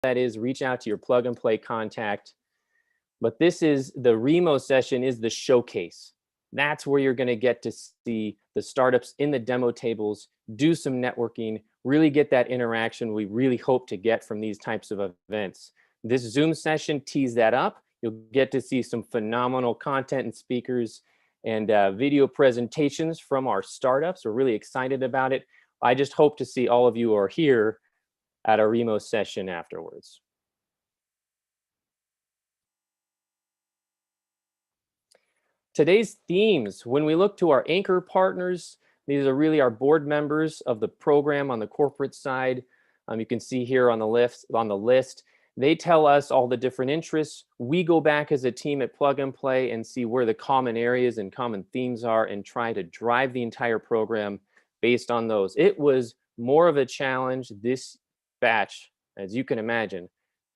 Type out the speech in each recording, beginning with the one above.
that is, reach out to your plug and play contact. But this is the Remo session is the showcase. That's where you're going to get to see the startups in the demo tables, do some networking, really get that interaction we really hope to get from these types of events. This Zoom session tees that up. You'll get to see some phenomenal content and speakers and video presentations from our startups. We're really excited about it. I just hope to see all of you who are here at our Remo session afterwards. Today's themes, when we look to our anchor partners, these are really our board members of the program on the corporate side. You can see here on the list, they tell us all the different interests. We go back as a team at Plug and Play and see where the common areas and common themes are and try to drive the entire program based on those. It was more of a challenge this batch, as you can imagine,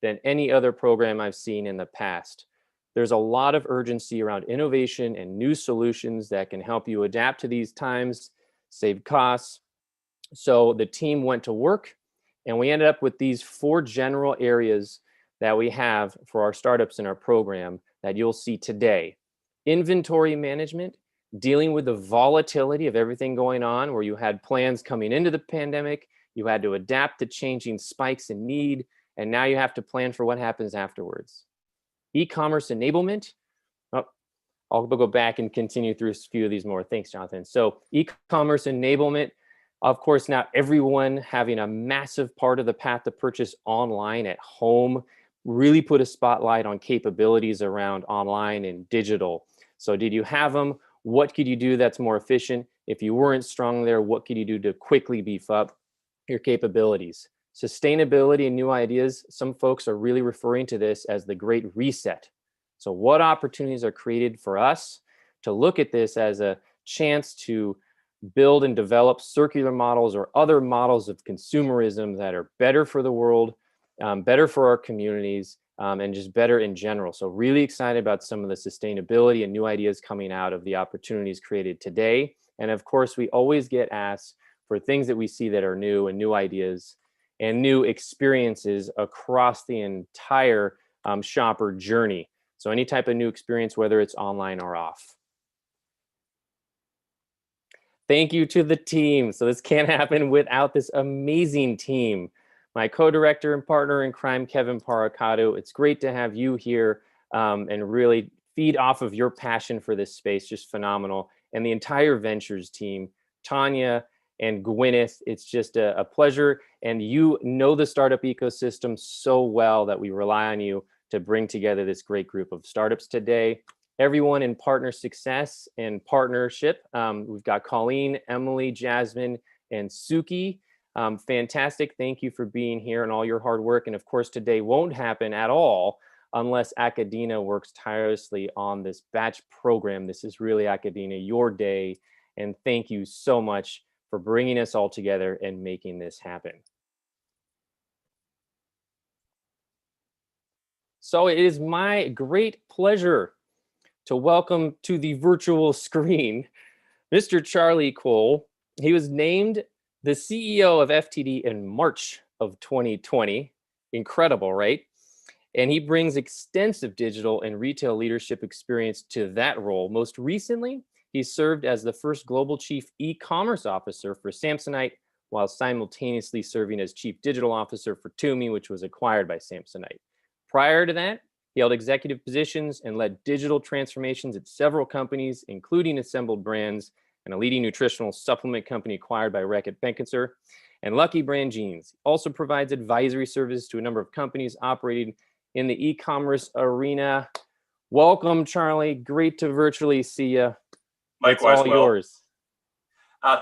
than any other program I've seen in the past. There's a lot of urgency around innovation and new solutions that can help you adapt to these times, save costs. So the team went to work and we ended up with these 4 general areas that we have for our startups in our program that you'll see today. Inventory management, dealing with the volatility of everything going on, where you had plans coming into the pandemic, you had to adapt to changing spikes in need, and now you have to plan for what happens afterwards. E-commerce enablement. Oh, I'll go back and continue through a few of these more. Thanks, Jonathan. So e-commerce enablement, of course, now everyone having a massive part of the path to purchase online at home, really put a spotlight on capabilities around online and digital. So did you have them? What could you do that's more efficient? If you weren't strong there, what could you do to quickly beef up your capabilities? Sustainability and new ideas, some folks are really referring to this as the Great Reset. So what opportunities are created for us to look at this as a chance to build and develop circular models or other models of consumerism that are better for the world, better for our communities, and just better in general. So really excited about some of the sustainability and new ideas coming out of the opportunities created today. And of course, we always get asked for things that we see that are new and new ideas and new experiences across the entire shopper journey. So any type of new experience, whether it's online or off. Thank you to the team. So this can't happen without this amazing team. My co-director and partner in crime, Kevin Paracado. It's great to have you here and really feed off of your passion for this space, just phenomenal. And the entire Ventures team, Tanya and Gwyneth, it's just a pleasure. And you know the startup ecosystem so well that we rely on you to bring together this great group of startups today. Everyone in partner success and partnership. We've got Colleen, Emily, Jasmine, and Suki. Fantastic. Thank you for being here and all your hard work. And of course, today won't happen at all unless Acadina works tirelessly on this batch program. This is really, Acadina, your day. And thank you so much for bringing us all together and making this happen. So it is my great pleasure to welcome to the virtual screen, Mr. Charlie Cole. He was named the CEO of FTD in March of 2020. Incredible, right? And he brings extensive digital and retail leadership experience to that role. Most recently, he served as the first global chief e-commerce officer for Samsonite, while simultaneously serving as chief digital officer for Tumi, which was acquired by Samsonite. Prior to that, he held executive positions and led digital transformations at several companies, including Assembled Brands and a leading nutritional supplement company acquired by Reckitt Benckiser, and Lucky Brand Jeans. He also provides advisory services to a number of companies operating in the e-commerce arena. Welcome, Charlie. Great to virtually see you. Likewise, it's all yours.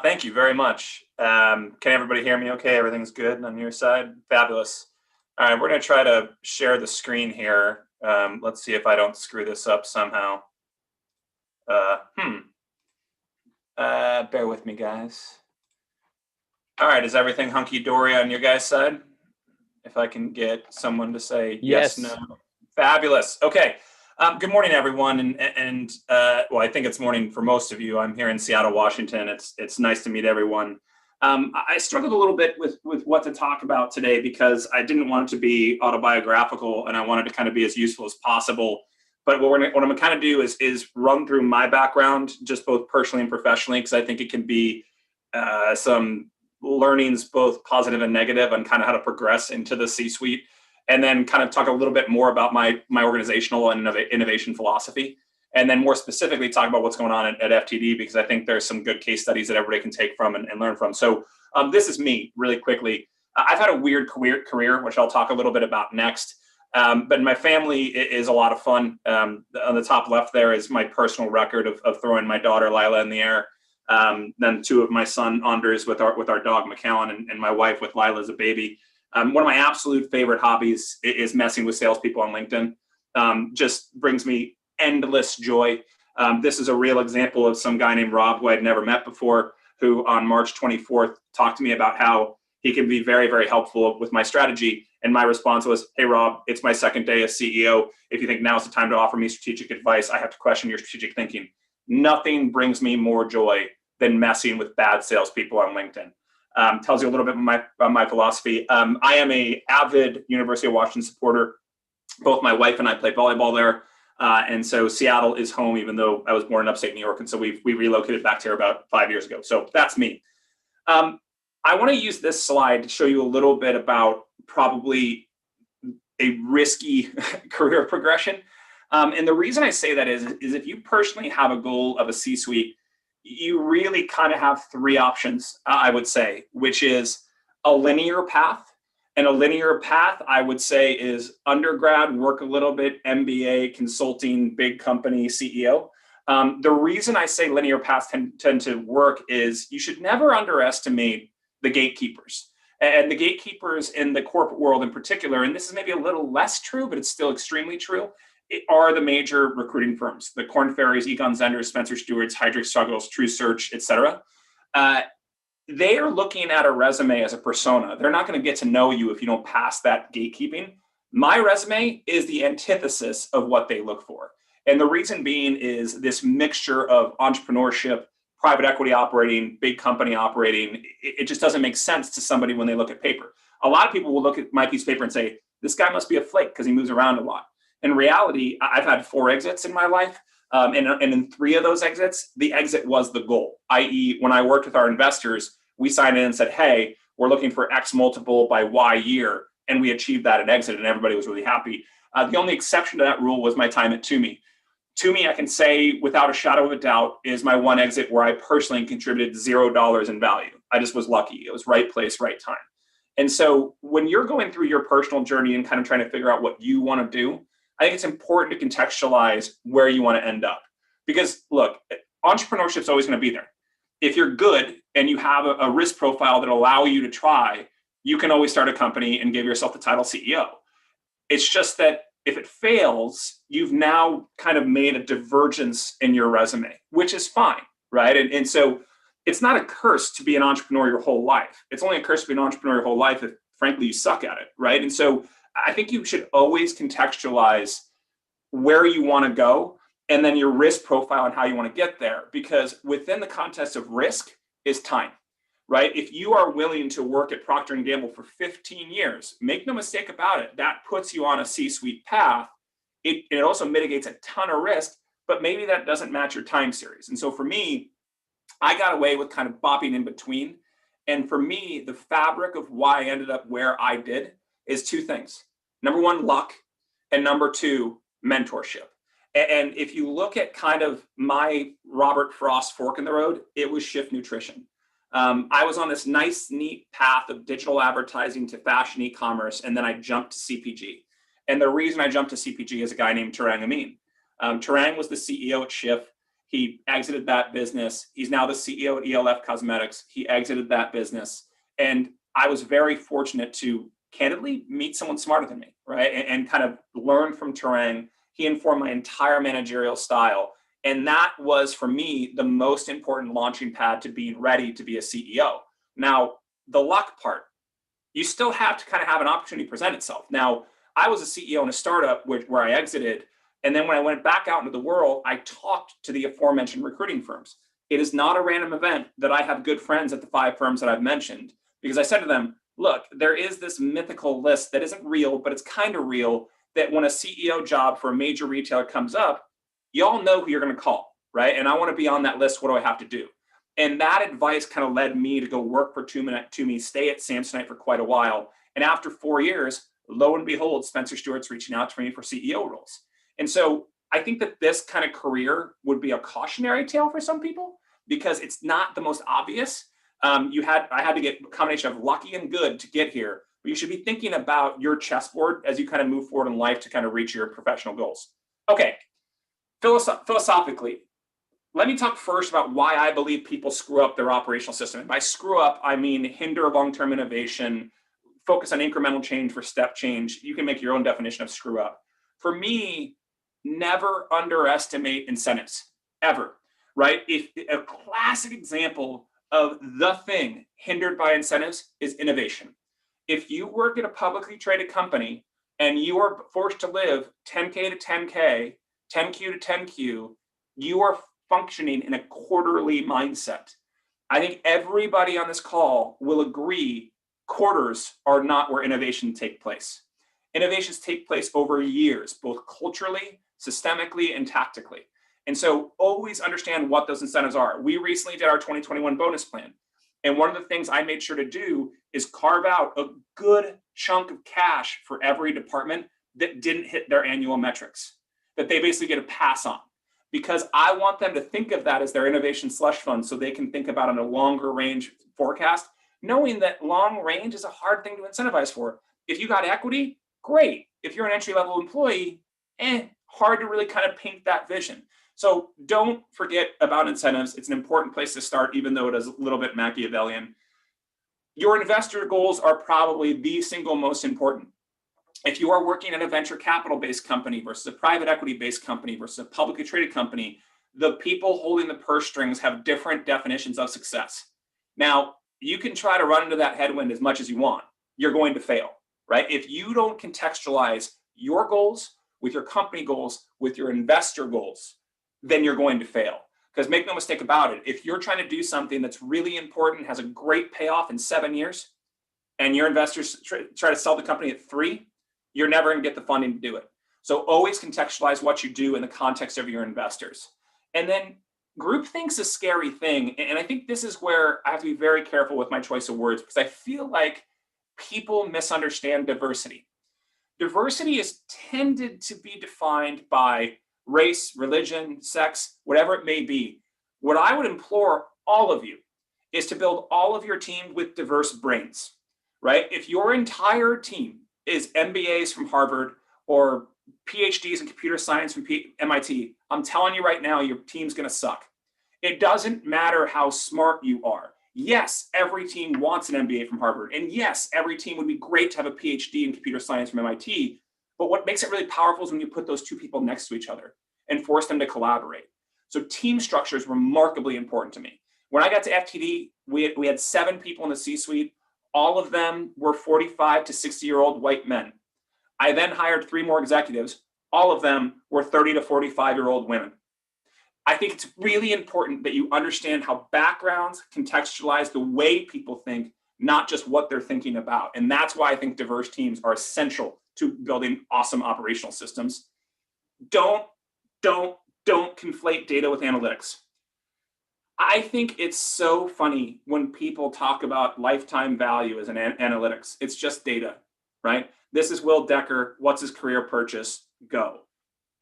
Thank you very much. Can everybody hear me okay? Everything's good on your side? Fabulous. All right, we're going to try to share the screen here. Let's see if I don't screw this up somehow. Bear with me, guys. All right, is everything hunky-dory on your guys' side? If I can get someone to say yes, no. Fabulous. Okay. Good morning, everyone. Well, I think it's morning for most of you. I'm here in Seattle, Washington. It's nice to meet everyone. I struggled a little bit with what to talk about today because I didn't want it to be autobiographical and I wanted to kind of be as useful as possible. But what I'm gonna kind of do is run through my background, just both personally and professionally, because I think it can be some learnings, both positive and negative, on kind of how to progress into the C-suite, and then kind of talk a little bit more about my organizational and innovation philosophy, and then more specifically talk about what's going on at FTD, because I think there's some good case studies that everybody can take from and learn from. So this is me really quickly. I've had a weird career, which I'll talk a little bit about next. But my family is a lot of fun. On the top left there is my personal record of throwing my daughter Lila in the air. Then two of my son Anders with our dog McAllen, and my wife with Lila as a baby. One of my absolute favorite hobbies is messing with salespeople on LinkedIn. Just brings me endless joy. This is a real example of some guy named Rob, who I'd never met before, who on March 24th talked to me about how he can be very, very helpful with my strategy. And my response was, hey, Rob, it's my second day as CEO. If you think now's the time to offer me strategic advice, I have to question your strategic thinking. Nothing brings me more joy than messing with bad salespeople on LinkedIn. Tells you a little bit about my philosophy. I am an avid University of Washington supporter. Both my wife and I play volleyball there. And so Seattle is home, even though I was born in upstate New York. And so we relocated back here about 5 years ago. So that's me. I want to use this slide to show you a little bit about probably a risky career progression. And the reason I say that is if you personally have a goal of a C-suite, you really kind of have three options, I would say, which is a linear path. And a linear path, I would say, is undergrad, work a little bit, MBA, consulting, big company, CEO. The reason I say linear paths tend to work is you should never underestimate the gatekeepers. And the gatekeepers in the corporate world in particular, and this is maybe a little less true, but it's still extremely true, are the major recruiting firms, the Korn Ferries, Egon Zenders, Spencer Stuart's, Heidrick Struggles, True Search, et cetera. They are looking at a resume as a persona. They're not going to get to know you if you don't pass that gatekeeping. My resume is the antithesis of what they look for. And the reason being is this mixture of entrepreneurship, private equity operating, big company operating. It just doesn't make sense to somebody when they look at paper. A lot of people will look at my piece of paper and say, this guy must be a flake because he moves around a lot. In reality, I've had 4 exits in my life. And in 3 of those exits, the exit was the goal, i.e. when I worked with our investors, we signed in and said, hey, we're looking for X multiple by Y year. And we achieved that at exit and everybody was really happy. The only exception to that rule was my time at Toomey. Toomey, I can say without a shadow of a doubt, is my one exit where I personally contributed $0 in value. I just was lucky. It was right place, right time. And so when you're going through your personal journey and kind of trying to figure out what you want to do, I think it's important to contextualize where you want to end up. Because look, entrepreneurship is always going to be there. If you're good and you have a risk profile that allow you to try, you can always start a company and give yourself the title CEO. It's just that if it fails, you've now kind of made a divergence in your resume, which is fine, right? And so it's not a curse to be an entrepreneur your whole life. It's only a curse to be an entrepreneur your whole life if, frankly, you suck at it, right? And so I think you should always contextualize where you want to go and then your risk profile and how you want to get there. Because within the context of risk is time, right? If you are willing to work at Procter & Gamble for 15 years, make no mistake about it, that puts you on a C-suite path. It also mitigates a ton of risk, but maybe that doesn't match your time series. And so for me, I got away with kind of bopping in between. And for me, the fabric of why I ended up where I did is 2 things. Number 1, luck, and number 2, mentorship. And if you look at kind of my Robert Frost fork in the road, it was Shift Nutrition. I was on this nice, neat path of digital advertising to fashion e-commerce, and then I jumped to CPG. And the reason I jumped to CPG is a guy named Tarang Amin. Tarang was the CEO at Shift. He exited that business. He's now the CEO at ELF Cosmetics. He exited that business. And I was very fortunate to candidly meet someone smarter than me, right? And kind of learn from Tarang. He informed my entire managerial style. And that was, for me, the most important launching pad to being ready to be a CEO. Now, the luck part, you still have to kind of have an opportunity present itself. Now, I was a CEO in a startup where I exited. And then when I went back out into the world, I talked to the aforementioned recruiting firms. it is not a random event that I have good friends at the 5 firms that I've mentioned, because I said to them, look, there is this mythical list that isn't real, but it's kind of real, that when a CEO job for a major retailer comes up, y'all know who you're going to call, right? And I want to be on that list. What do I have to do? And that advice kind of led me to go work for Toomey, stay at Samsonite for quite a while. And after 4 years, lo and behold, Spencer Stewart's reaching out to me for CEO roles. And so I think that this kind of career would be a cautionary tale for some people because it's not the most obvious. I had to get a combination of lucky and good to get here, but you should be thinking about your chessboard as you kind of move forward in life to kind of reach your professional goals. Okay, philosophically, let me talk first about why I believe people screw up their operational system. And by screw up, I mean hinder long-term innovation, focus on incremental change for step change. You can make your own definition of screw up. For me, never underestimate incentives, ever, right? If a classic example of the thing hindered by incentives is innovation. If you work at a publicly traded company and you are forced to live 10K to 10K, 10Q to 10Q, you are functioning in a quarterly mindset. I think everybody on this call will agree quarters are not where innovation take place. Innovations take place over years, both culturally, systemically, and tactically. And so always understand what those incentives are. We recently did our 2021 bonus plan. And one of the things I made sure to do is carve out a good chunk of cash for every department that didn't hit their annual metrics, that they basically get a pass on. Because I want them to think of that as their innovation slush fund so they can think about it in a longer range forecast, knowing that long range is a hard thing to incentivize for. If you got equity, great. If you're an entry-level employee, hard to really kind of paint that vision. So don't forget about incentives. It's an important place to start, even though it is a little bit Machiavellian. Your investor goals are probably the single most important. If you are working at a venture capital-based company versus a private equity-based company versus a publicly traded company, the people holding the purse strings have different definitions of success. Now, you can try to run into that headwind as much as you want. You're going to fail, right? If you don't contextualize your goals with your company goals, with your investor goals, then you're going to fail. Because make no mistake about it, if you're trying to do something that's really important, has a great payoff in 7 years, and your investors try to sell the company at 3, you're never going to get the funding to do it. So always contextualize what you do in the context of your investors. And then groupthink's a scary thing. And I think this is where I have to be very careful with my choice of words because I feel like people misunderstand diversity. Diversity is tended to be defined by race, religion, sex, whatever it may be. What I would implore all of you is to build all of your team with diverse brains, right? If your entire team is MBAs from Harvard or PhDs in computer science from MIT, I'm telling you right now, your team's going to suck. It doesn't matter how smart you are. Yes, every team wants an MBA from Harvard. And yes, every team would be great to have a PhD in computer science from MIT. But what makes it really powerful is when you put those two people next to each other and force them to collaborate. So team structure is remarkably important to me. When I got to FTD, we had 7 people in the C-suite. All of them were 45 to 60-year-old white men. I then hired 3 more executives. All of them were 30 to 45-year-old women. I think it's really important that you understand how backgrounds contextualize the way people think, not just what they're thinking about. And that's why I think diverse teams are essential to building awesome operational systems. Don't conflate data with analytics. I think it's so funny when people talk about lifetime value as an analytics. It's just data, right? This is Will Decker. What's his career purchase? Go.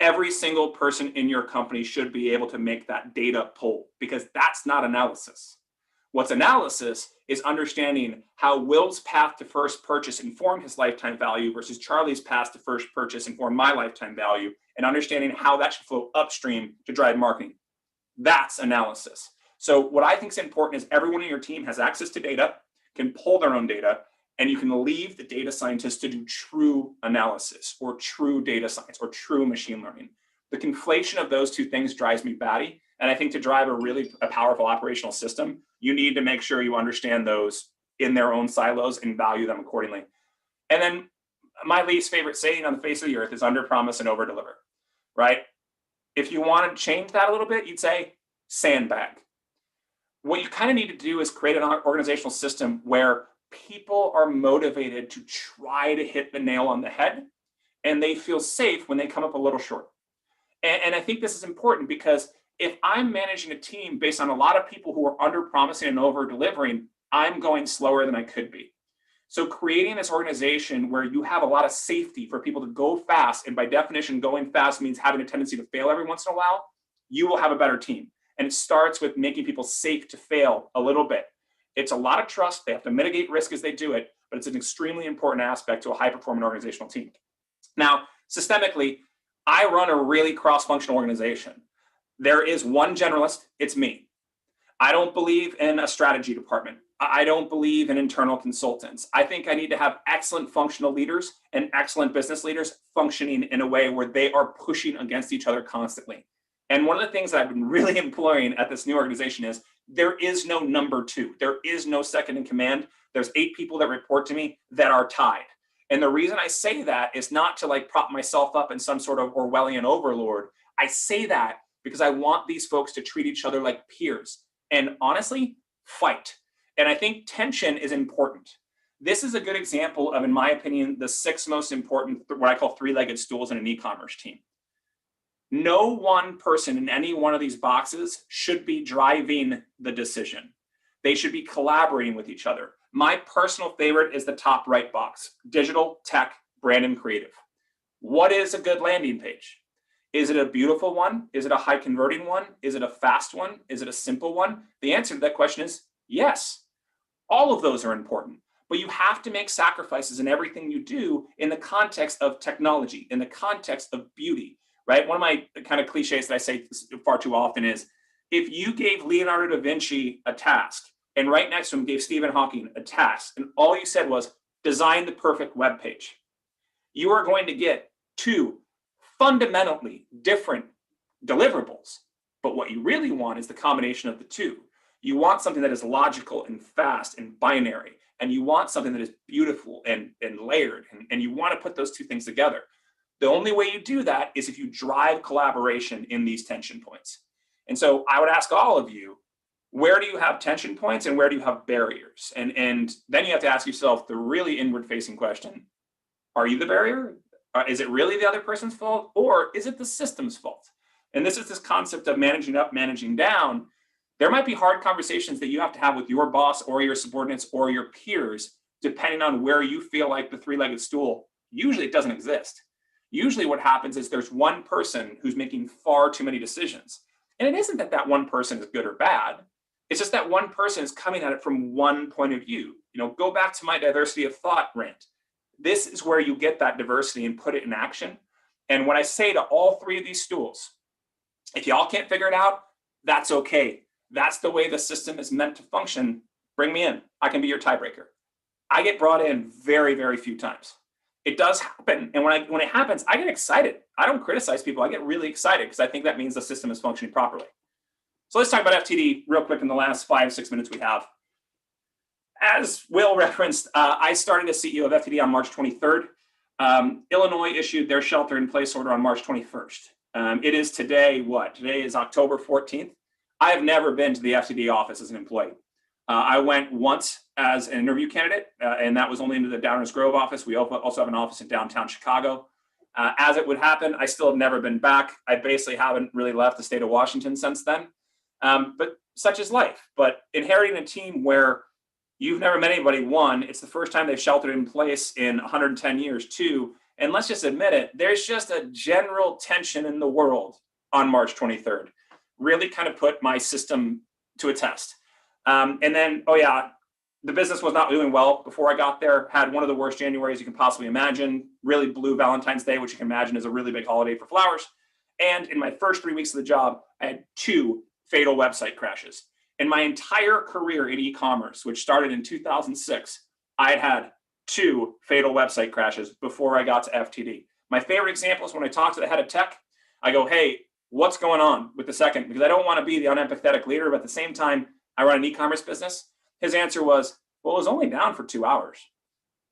Every single person in your company should be able to make that data pull because that's not analysis. What's analysis is understanding how Will's path to first purchase informed his lifetime value versus Charlie's path to first purchase informed my lifetime value, and understanding how that should flow upstream to drive marketing. That's analysis. So what I think is important is everyone in your team has access to data, can pull their own data, and you can leave the data scientists to do true analysis or true data science or true machine learning. The conflation of those two things drives me batty. And I think to drive a powerful operational system, you need to make sure you understand those in their own silos and value them accordingly. And then my least favorite saying on the face of the earth is under promise and over deliver, right? If you want to change that a little bit, you'd say sandbag. what you kind of need to do is create an organizational system where people are motivated to try to hit the nail on the head, and they feel safe when they come up a little short. And I think this is important because if I'm managing a team based on a lot of people who are under promising and over delivering, I'm going slower than I could be. So creating this organization where you have a lot of safety for people to go fast, and by definition, going fast means having a tendency to fail every once in a while, you will have a better team. And it starts with making people safe to fail a little bit. It's a lot of trust. They have to mitigate risk as they do it, but it's an extremely important aspect to a high-performing organizational team. Now, systemically, I run a really cross-functional organization. There is one generalist, it's me. I don't believe in a strategy department. I don't believe in internal consultants. I think I need to have excellent functional leaders and excellent business leaders functioning in a way where they are pushing against each other constantly. And one of the things that I've been really employing at this new organization is there is no number two. There is no second in command. There's 8 people that report to me that are tied. And the reason I say that is not to like prop myself up in some sort of Orwellian overlord. I say that because I want these folks to treat each other like peers and honestly fight. And I think tension is important. This is a good example of, in my opinion, the 6 most important, what I call 3-legged stools in an e-commerce team. No one person in any one of these boxes should be driving the decision. They should be collaborating with each other. My personal favorite is the top right box, digital, tech, brand, and creative. What is a good landing page? Is it a beautiful one? Is it a high converting one? Is it a fast one? Is it a simple one? The answer to that question is yes. All of those are important, but you have to make sacrifices in everything you do in the context of technology, in the context of beauty, right? One of my kind of cliches that I say far too often is, if you gave Leonardo da Vinci a task and right next to him gave Stephen Hawking a task, and all you said was design the perfect web page, you are going to get 2 fundamentally different deliverables. But what you really want is the combination of the 2. You want something that is logical and fast and binary, and you want something that is beautiful and layered, and you want to put those 2 things together. The only way you do that is if you drive collaboration in these tension points. And so I would ask all of you, where do you have tension points and where do you have barriers? And then you have to ask yourself the really inward-facing question: are you the barrier? Is it really the other person's fault, or is it the system's fault? And this is this concept of managing up, managing down. There might be hard conversations that you have to have with your boss or your subordinates or your peers, depending on where you feel like the 3-legged stool. Usually it doesn't exist. Usually what happens is there's one person who's making far too many decisions. And it isn't that that one person is good or bad. It's just that one person is coming at it from one point of view. Go back to my diversity of thought rant. This is where you get that diversity and put it in action. And when I say to all 3 of these stools, if y'all can't figure it out, that's okay. That's the way the system is meant to function. Bring me in. I can be your tiebreaker. I get brought in very, very few times. It does happen. And when it happens, I get excited. I don't criticize people. I get really excited because I think that means the system is functioning properly. So let's talk about FTD real quick in the last 5-6 minutes we have. As Will referenced, I started as CEO of FTD on March 23rd. Illinois issued their shelter-in-place order on March 21st. It is today, Today is October 14th. I have never been to the FTD office as an employee. I went once as an interview candidate, and that was only into the Downers Grove office. We also have an office in downtown Chicago. As it would happen, I still have never been back. I basically haven't really left the state of Washington since then. But such is life. But inheriting a team where you've never met anybody, 1, it's the first time they've sheltered in place in 110 years, 2, and let's just admit it, there's just a general tension in the world on March 23rd. Really kind of put my system to a test. And then, the business was not doing well before I got there, had one of the worst Januaries you can possibly imagine, really blew Valentine's Day, which you can imagine is a really big holiday for flowers. And in my first 3 weeks of the job, I had 2 fatal website crashes. In my entire career in e-commerce, which started in 2006, I had 2 fatal website crashes before I got to FTD. My favorite example is when I talk to the head of tech, I go, hey, what's going on with the second? Because I don't want to be the unempathetic leader, but at the same time, I run an e-commerce business. His answer was, well, it was only down for 2 hours.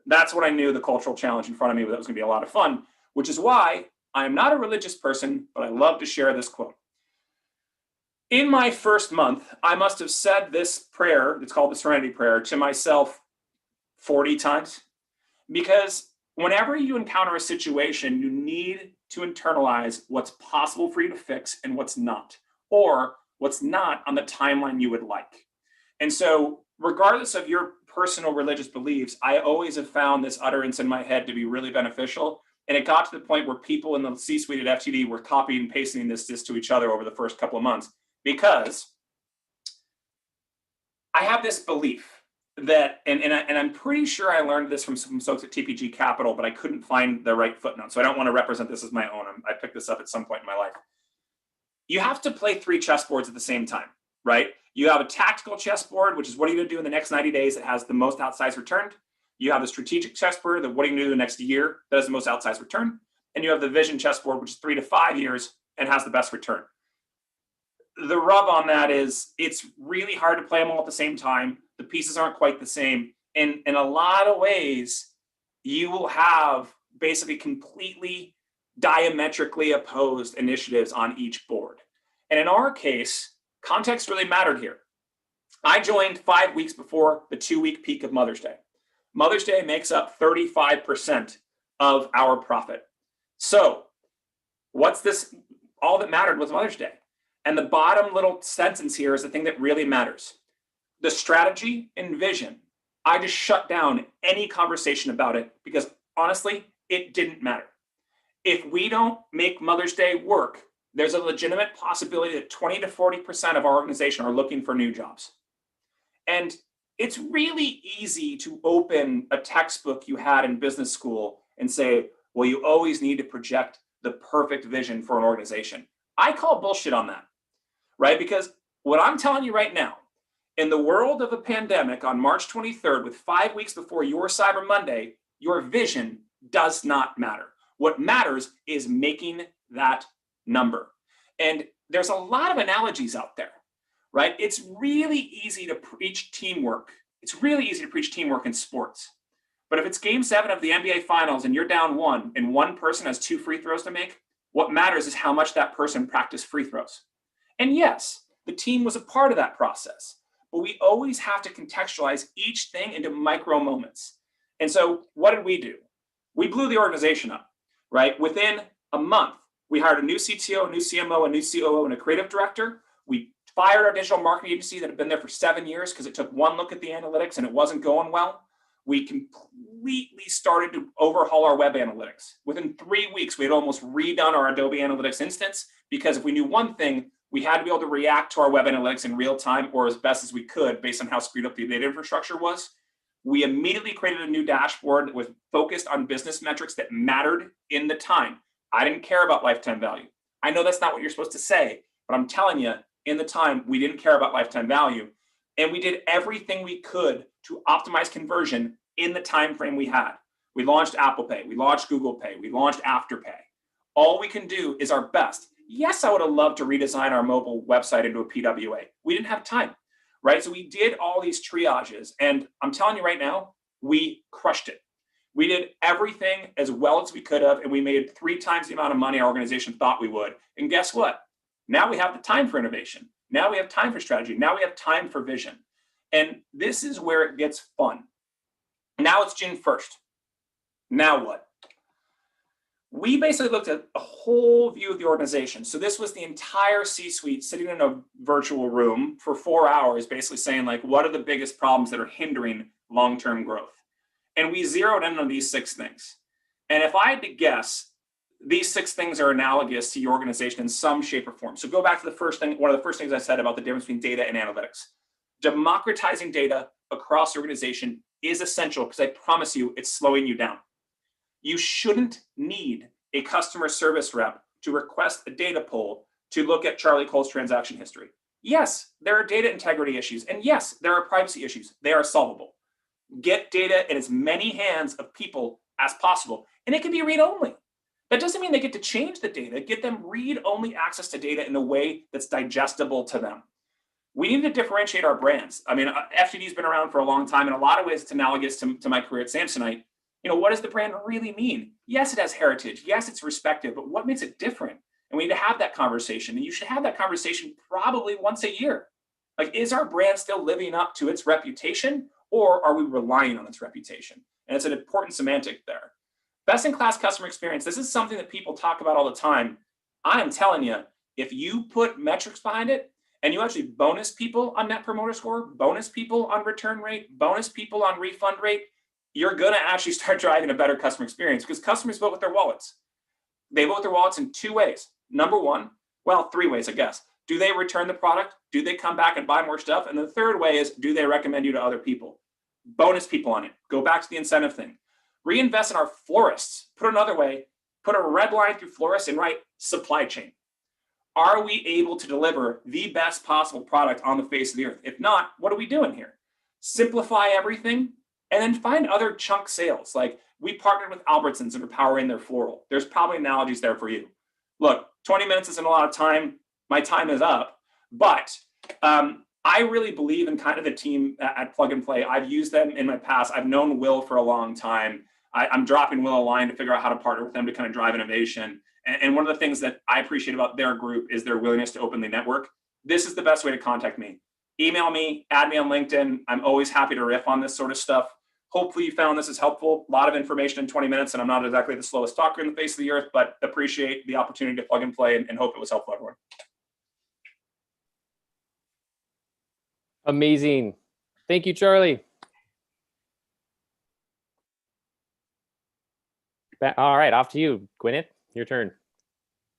That's when I knew the cultural challenge in front of me, that was going to be a lot of fun, which is why I am not a religious person, but I love to share this quote. In my first month, I must have said this prayer, it's called the Serenity Prayer, to myself 40 times. Because whenever you encounter a situation, you need to internalize what's possible for you to fix and what's not, or what's not on the timeline you would like. And so, regardless of your personal religious beliefs, I always have found this utterance in my head to be really beneficial. And it got to the point where people in the C-suite at FTD were copying and pasting this to each other over the first couple of months, because I have this belief that, and I'm pretty sure I learned this from some folks at TPG Capital, but I couldn't find the right footnote. So I don't want to represent this as my own. I picked this up at some point in my life. You have to play 3 chessboards at the same time, right? You have a tactical chessboard, which is what are you going to do in the next 90 days that has the most outsized return. You have the strategic chessboard, that what are you going to do the next year that has the most outsized return. And you have the vision chessboard, which is 3 to 5 years and has the best return. The rub on that is it's really hard to play them all at the same time. The pieces aren't quite the same. And in a lot of ways, you will have basically completely diametrically opposed initiatives on each board. And in our case, context really mattered here. I joined 5 weeks before the 2-week peak of Mother's Day. Mother's Day makes up 35% of our profit. So what's this? All that mattered was Mother's Day. And the bottom little sentence here is the thing that really matters. The strategy and vision, I just shut down any conversation about it because honestly, it didn't matter. If we don't make Mother's Day work, there's a legitimate possibility that 20 to 40% of our organization are looking for new jobs. And it's really easy to open a textbook you had in business school and say, well, you always need to project the perfect vision for an organization. I call bullshit on that, right? Because what I'm telling you right now, in the world of a pandemic on March 23rd, with 5 weeks before your Cyber Monday, your vision does not matter. What matters is making that number. And there's a lot of analogies out there, right? It's really easy to preach teamwork. It's really easy to preach teamwork in sports. But if it's game 7 of the NBA Finals and you're down 1 and one person has 2 free throws to make, what matters is how much that person practiced free throws. And yes, the team was a part of that process, but we always have to contextualize each thing into micro moments. And so what did we do? We blew the organization up, right? Within a month, we hired a new CTO, a new CMO, a new COO, and a creative director. We fired our digital marketing agency that had been there for 7 years because it took one look at the analytics and it wasn't going well. We completely started to overhaul our web analytics. Within 3 weeks, we had almost redone our Adobe Analytics instance because if we knew one thing, we had to be able to react to our web analytics in real time or as best as we could based on how screwed up the data infrastructure was. We immediately created a new dashboard that was focused on business metrics that mattered in the time. I didn't care about lifetime value. I know that's not what you're supposed to say, but I'm telling you, in the time, we didn't care about lifetime value. And we did everything we could to optimize conversion in the time frame we had. We launched Apple Pay, we launched Google Pay, we launched Afterpay. All we can do is our best. Yes, I would have loved to redesign our mobile website into a PWA. We didn't have time, right? So we did all these triages. And I'm telling you right now, we crushed it. We did everything as well as we could have, and we made 3 times the amount of money our organization thought we would. And guess what? Now we have the time for innovation. Now we have time for strategy. Now we have time for vision. And this is where it gets fun. Now it's June 1st. Now what? We basically looked at a whole view of the organization. So this was the entire C-suite sitting in a virtual room for 4 hours, basically saying, like, what are the biggest problems that are hindering long-term growth? And we zeroed in on these 6 things. And if I had to guess, these 6 things are analogous to your organization in some shape or form. So go back to the first thing, one of the first things I said about the difference between data and analytics. Democratizing data across the organization is essential because I promise you it's slowing you down. You shouldn't need a customer service rep to request a data pull to look at Charlie Cole's transaction history. Yes, there are data integrity issues, and yes, there are privacy issues. They are solvable. Get data in as many hands of people as possible, and it can be read-only. That doesn't mean they get to change the data. Get them read-only access to data in a way that's digestible to them. We need to differentiate our brands. I mean, FTD's been around for a long time. In a lot of ways, it's analogous to my career at Samsonite. You know, what does the brand really mean? Yes, it has heritage. Yes, it's respected, but what makes it different? And we need to have that conversation. And you should have that conversation probably once a year. Like, is our brand still living up to its reputation, or are we relying on its reputation? And it's an important semantic there. Best-in-class customer experience. This is something that people talk about all the time. I am telling you, if you put metrics behind it and you actually bonus people on Net Promoter Score, bonus people on return rate, bonus people on refund rate, you're going to actually start driving a better customer experience, because customers vote with their wallets. They vote with their wallets in 2 ways. Number one, well, 3 ways, I guess. Do they return the product? Do they come back and buy more stuff? And the third way is, do they recommend you to other people? Bonus people on it. Go back to the incentive thing. Reinvest in our florists. Put it another way, put a red line through florists and write supply chain. Are we able to deliver the best possible product on the face of the earth? If not, what are we doing here? Simplify everything and then find other chunk sales. Like, we partnered with Albertsons and are powering their floral. There's probably analogies there for you. Look, 20 minutes isn't a lot of time. My time is up, but I really believe in kind of the team at Plug and Play. I've used them in my past. I've known Will for a long time. I'm dropping Will a line to figure out how to partner with them to kind of drive innovation. And one of the things that I appreciate about their group is their willingness to openly network. This is the best way to contact me. Email me, add me on LinkedIn. I'm always happy to riff on this sort of stuff. Hopefully you found this is helpful. A lot of information in 20 minutes, and I'm not exactly the slowest talker in the face of the earth, but appreciate the opportunity to plug and play and hope it was helpful, everyone. Amazing. Thank you, Charlie. All right, off to you, Gwyneth. Your turn.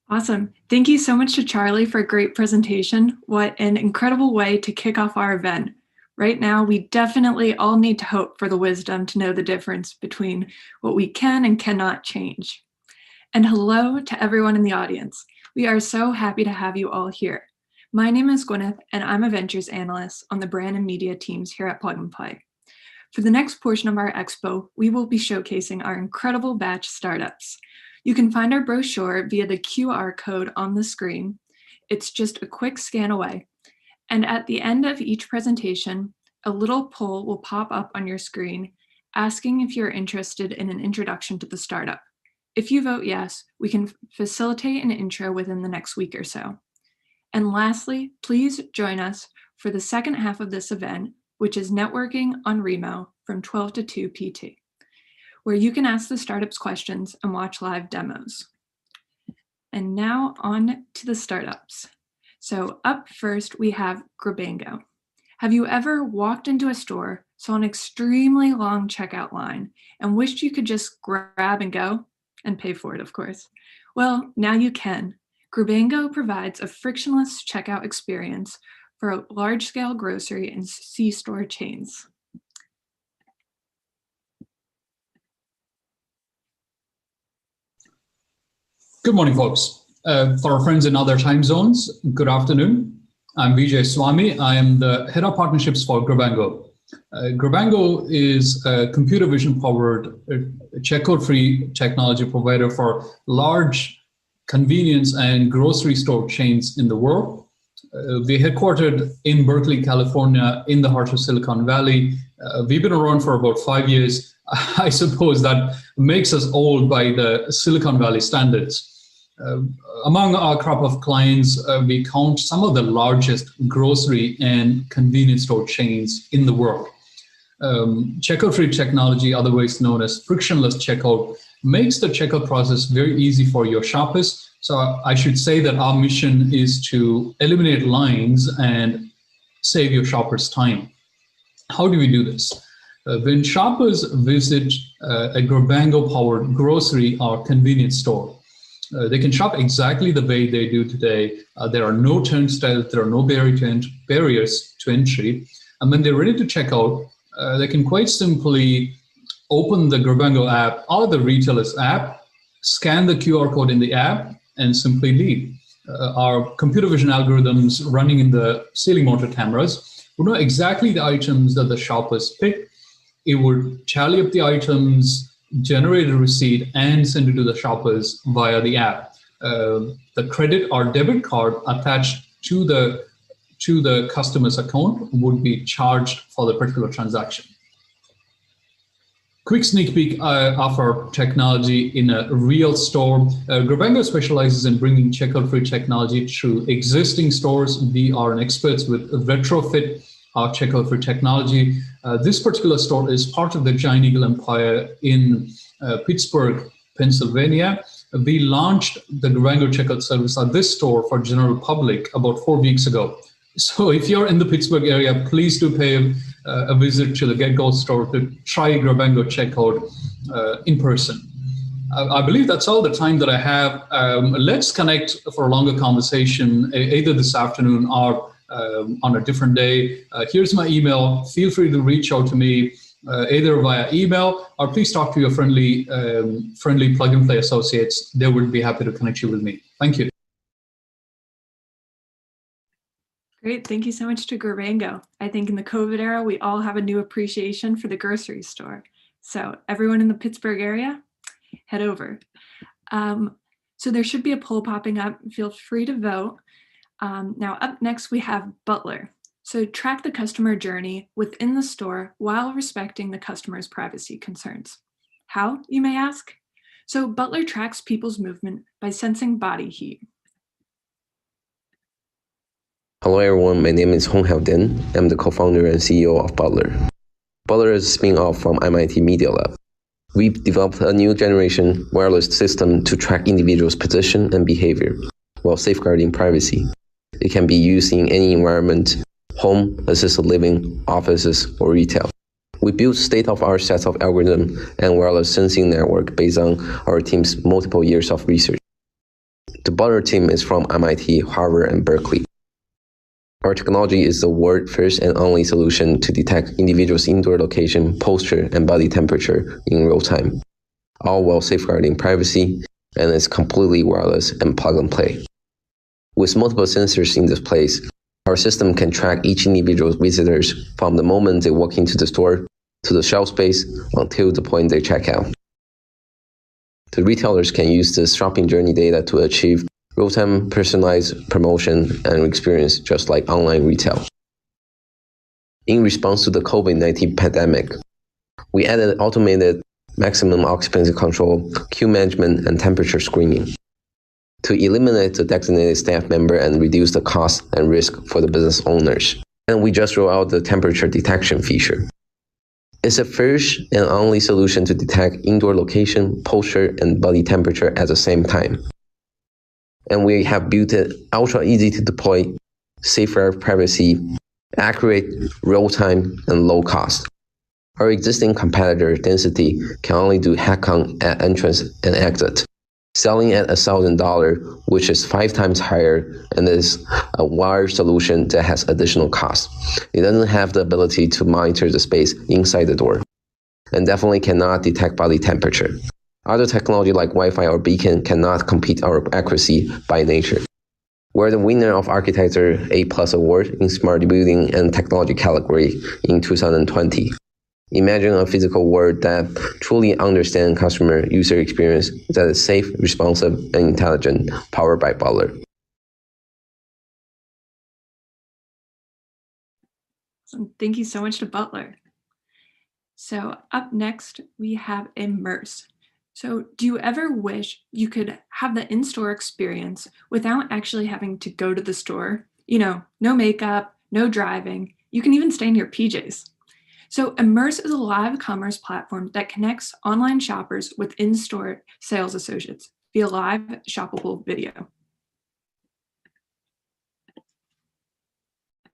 Awesome. Thank you so much to Charlie for a great presentation. What an incredible way to kick off our event. Right now, we definitely all need to hope for the wisdom to know the difference between what we can and cannot change. And hello to everyone in the audience. We are so happy to have you all here. My name is Gwyneth, and I'm a Ventures Analyst on the brand and media teams here at Plug and Play. For the next portion of our expo, we will be showcasing our incredible batch startups. You can find our brochure via the QR code on the screen. It's just a quick scan away. And at the end of each presentation, a little poll will pop up on your screen asking if you're interested in an introduction to the startup. If you vote yes, we can facilitate an intro within the next week or so. And lastly, please join us for the second half of this event, which is networking on Remo from 12 to 2 PT, where you can ask the startups questions and watch live demos. And now on to the startups. So up first, we have Grabango. Have you ever walked into a store, saw an extremely long checkout line, and wished you could just grab and go and pay for it, of course? Well, now you can. Grabango provides a frictionless checkout experience for large-scale grocery and C-store chains. Good morning, folks. For our friends in other time zones, good afternoon. I'm Vijay Swami. I am the Head of Partnerships for Grabango. Grabango is a computer vision-powered, checkout-free technology provider for large convenience and grocery store chains in the world. We're headquartered in Berkeley, California, in the heart of Silicon Valley. We've been around for about 5 years. I suppose that makes us old by the Silicon Valley standards. Among our crop of clients, we count some of the largest grocery and convenience store chains in the world. Checkout-free technology, otherwise known as frictionless checkout, makes the checkout process very easy for your shoppers. So I should say that our mission is to eliminate lines and save your shoppers time. How do we do this? When shoppers visit a Grabango-powered grocery or convenience store, they can shop exactly the way they do today. There are no turnstiles, there are no barriers to entry. And when they're ready to check out, they can quite simply open the Grabango app or the retailer's app, scan the QR code in the app, and simply leave. Our computer vision algorithms running in the ceiling mounted cameras would know exactly the items that the shoppers pick. It would tally up the items, generate a receipt, and send it to the shoppers via the app. The credit or debit card attached to the customer's account would be charged for the particular transaction. quick sneak peek of our technology in a real store. Grabango specializes in bringing checkout-free technology through existing stores. We are experts with retrofit of checkout-free technology. This particular store is part of the Giant Eagle Empire in Pittsburgh, Pennsylvania. We launched the Grabango checkout service at this store for general public about 4 weeks ago. So if you're in the Pittsburgh area, please do pay a visit to the GetGo store to try Grabango checkout in person. I believe that's all the time that I have. Let's connect for a longer conversation, either this afternoon or on a different day. Here's my email. Feel free to reach out to me either via email or please talk to your friendly plug-and-play associates. They would be happy to connect you with me. Thank you. Great. Thank you so much to Grabango. I think in the COVID era, we all have a new appreciation for the grocery store. So everyone in the Pittsburgh area, head over. So there should be a poll popping up. Feel free to vote. Now up next, we have Butler. So track the customer journey within the store while respecting the customer's privacy concerns. How, you may ask? So Butler tracks people's movement by sensing body heat. Hello everyone, my name is Honghao Din. I'm the co-founder and CEO of Butler. Butler is a spin-off from MIT Media Lab. We've developed a new generation wireless system to track individuals' position and behavior while safeguarding privacy. It can be used in any environment, home, assisted living, offices, or retail. We built state-of-the-art sets of algorithm and wireless sensing network based on our team's multiple years of research. The Butler team is from MIT, Harvard, and Berkeley. Our technology is the world's first and only solution to detect individuals' indoor location, posture, and body temperature in real time, all while safeguarding privacy, and is completely wireless and plug and play. With multiple sensors in this place, our system can track each individual's visitors from the moment they walk into the store to the shelf space until the point they check out. The retailers can use this shopping journey data to achieve real-time personalized promotion and experience just like online retail. In response to the COVID-19 pandemic, we added automated maximum occupancy control, queue management, and temperature screening to eliminate the designated staff member and reduce the cost and risk for the business owners. And we just rolled out the temperature detection feature. It's the first and only solution to detect indoor location, posture, and body temperature at the same time. And we have built it ultra easy to deploy, safeguard privacy, accurate, real-time, and low cost. Our existing competitor, Density, can only do head count at entrance and exit, selling at $1,000, which is 5 times higher, and is a wired solution that has additional cost. It doesn't have the ability to monitor the space inside the door, and definitely cannot detect body temperature. Other technology like Wi-Fi or beacon cannot compete our accuracy by nature. We're the winner of Architecture A+ Award in Smart Building and Technology category in 2020. Imagine a physical world that truly understands customer user experience that is safe, responsive, and intelligent, powered by Butler. Thank you so much to Butler. So up next, we have Immerse. So do you ever wish you could have the in-store experience without actually having to go to the store? You know, no makeup, no driving. You can even stay in your PJs. So Immerse is a live commerce platform that connects online shoppers with in-store sales associates via live shoppable video.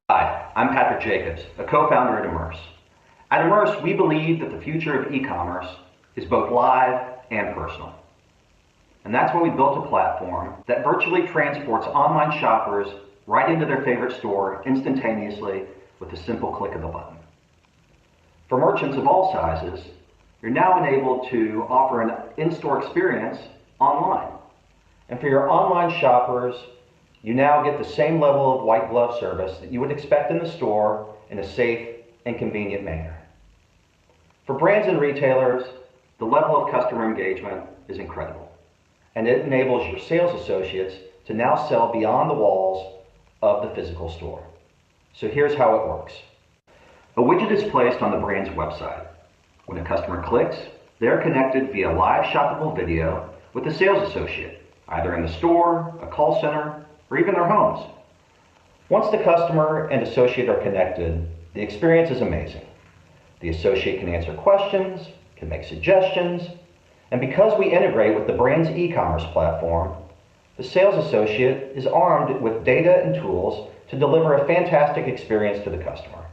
Hi, I'm Patrick Jacobs, a co-founder at Immerse. At Immerse, we believe that the future of e-commerce is both live and personal. And that's why we built a platform that virtually transports online shoppers right into their favorite store instantaneously with a simple click of a button. For merchants of all sizes, you're now enabled to offer an in-store experience online. And for your online shoppers, you now get the same level of white glove service that you would expect in the store in a safe and convenient manner. For brands and retailers, the level of customer engagement is incredible, and it enables your sales associates to now sell beyond the walls of the physical store. So here's how it works. A widget is placed on the brand's website. When a customer clicks, they're connected via live shoppable video with a sales associate, either in the store, a call center, or even their homes. Once the customer and associate are connected, the experience is amazing. The associate can answer questions, can make suggestions, and because we integrate with the brand's e-commerce platform, the sales associate is armed with data and tools to deliver a fantastic experience to the customer.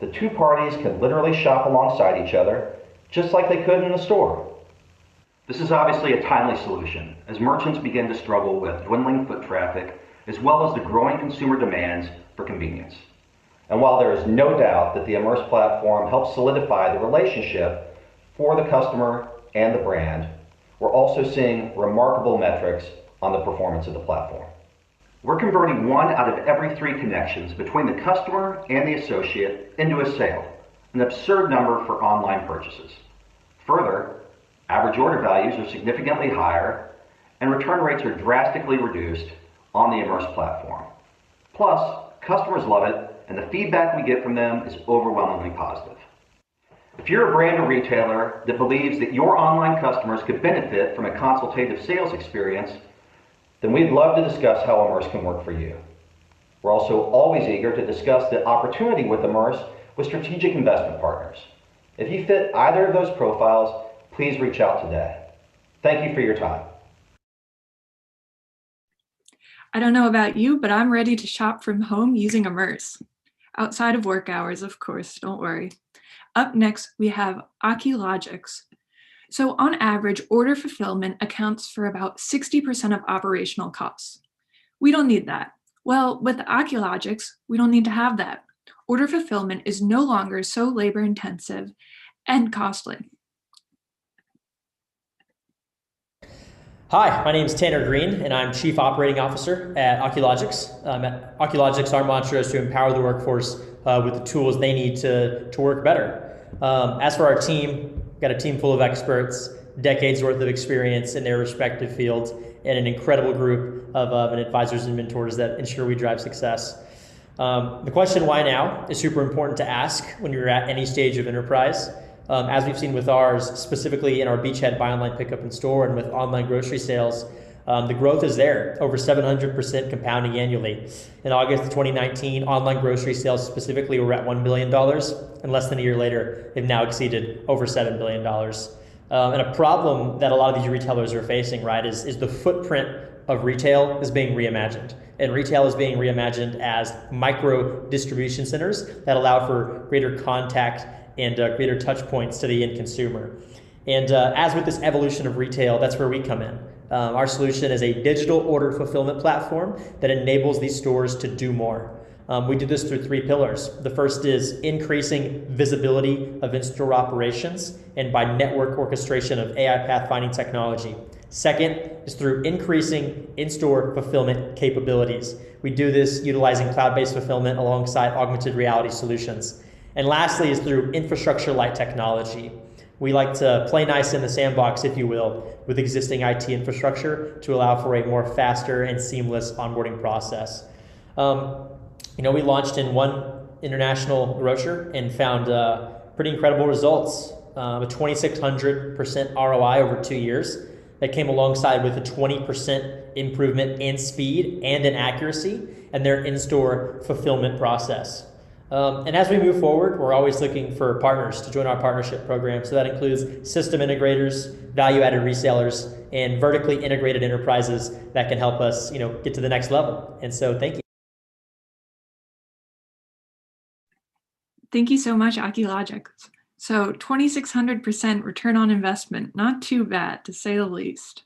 The two parties can literally shop alongside each other, just like they could in the store. This is obviously a timely solution, as merchants begin to struggle with dwindling foot traffic, as well as the growing consumer demands for convenience. And while there is no doubt that the Immerse platform helps solidify the relationship for the customer and the brand, we're also seeing remarkable metrics on the performance of the platform. We're converting 1 out of every 3 connections between the customer and the associate into a sale, an absurd number for online purchases. Further, average order values are significantly higher and return rates are drastically reduced on the Immerse platform. Plus, customers love it and the feedback we get from them is overwhelmingly positive. If you're a brand or retailer that believes that your online customers could benefit from a consultative sales experience, then we'd love to discuss how Immerse can work for you. We're also always eager to discuss the opportunity with Immerse with strategic investment partners. If you fit either of those profiles, please reach out today. Thank you for your time. I don't know about you, but I'm ready to shop from home using Immerse. Outside of work hours, of course, don't worry. Up next, we have Oculogics. So on average, order fulfillment accounts for about 60% of operational costs. We don't need that. Well, with Oculogics, we don't need to have that. Order fulfillment is no longer so labor intensive and costly. Hi, my name is Tanner Green, and I'm Chief Operating Officer at Oculogics. At Oculogics, our mantra is to empower the workforce with the tools they need to work better. As for our team, we've got a team full of experts, decades worth of experience in their respective fields, and an incredible group of advisors and mentors that ensure we drive success. The question, why now, is super important to ask when you're at any stage of enterprise. As we've seen with ours, specifically in our beachhead buy online, pick up in store, and with online grocery sales, the growth is there, over 700% compounding annually. In August of 2019, online grocery sales specifically were at $1 billion, and less than a year later, they've now exceeded over $7 billion. And a problem that a lot of these retailers are facing, right, is the footprint of retail is being reimagined. And retail is being reimagined as micro distribution centers that allow for greater contact and greater touch points to the end consumer. And as with this evolution of retail, that's where we come in. Our solution is a digital order fulfillment platform that enables these stores to do more. We do this through 3 pillars. The first is increasing visibility of in-store operations and by network orchestration of AI pathfinding technology. Second is through increasing in-store fulfillment capabilities. We do this utilizing cloud-based fulfillment alongside augmented reality solutions. And lastly is through infrastructure-light technology. We like to play nice in the sandbox, if you will, with existing IT infrastructure to allow for a more faster and seamless onboarding process. We launched in one international grocer and found pretty incredible results, a 2,600% ROI over 2 years that came alongside with a 20% improvement in speed and in accuracy and their in-store fulfillment process. And as we move forward, we're always looking for partners to join our partnership program. So that includes system integrators, value-added resellers, and vertically integrated enterprises that can help us, get to the next level. And so thank you. Thank you so much, Oculogics. So 2,600% return on investment, not too bad to say the least.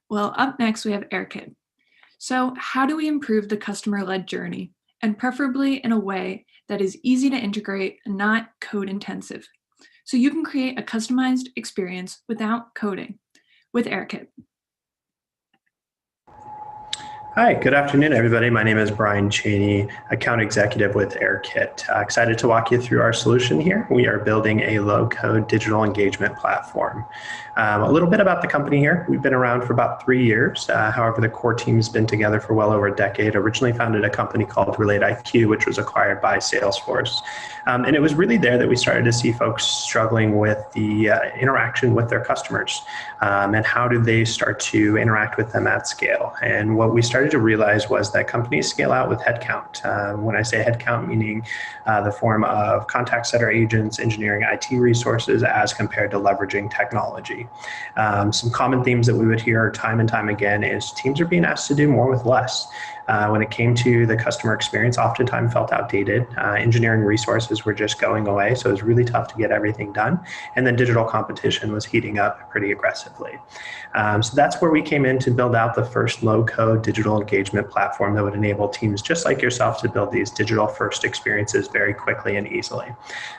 Well, up next we have AirKit. So how do we improve the customer-led journey, and preferably in a way that is easy to integrate and not code intensive, so you can create a customized experience without coding with AirKit? Hi, good afternoon, everybody. My name is Brian Cheney, account executive with AirKit. Excited to walk you through our solution here. We are building a low-code digital engagement platform. A little bit about the company here. We've been around for about 3 years. However, the core team's been together for well over a decade. Originally founded a company called RelateIQ, which was acquired by Salesforce. And it was really there that we started to see folks struggling with the interaction with their customers and how do they start to interact with them at scale. And what we started to realize was that companies scale out with headcount. When I say headcount, meaning the form of contact center agents, engineering, IT resources, as compared to leveraging technology. Some common themes that we would hear time and time again is teams are being asked to do more with less. When it came to the customer experience, oftentimes felt outdated. Engineering resources were just going away, so it was really tough to get everything done. And then digital competition was heating up pretty aggressively. So that's where we came in to build out the first low-code digital engagement platform that would enable teams just like yourself to build these digital-first experiences very quickly and easily.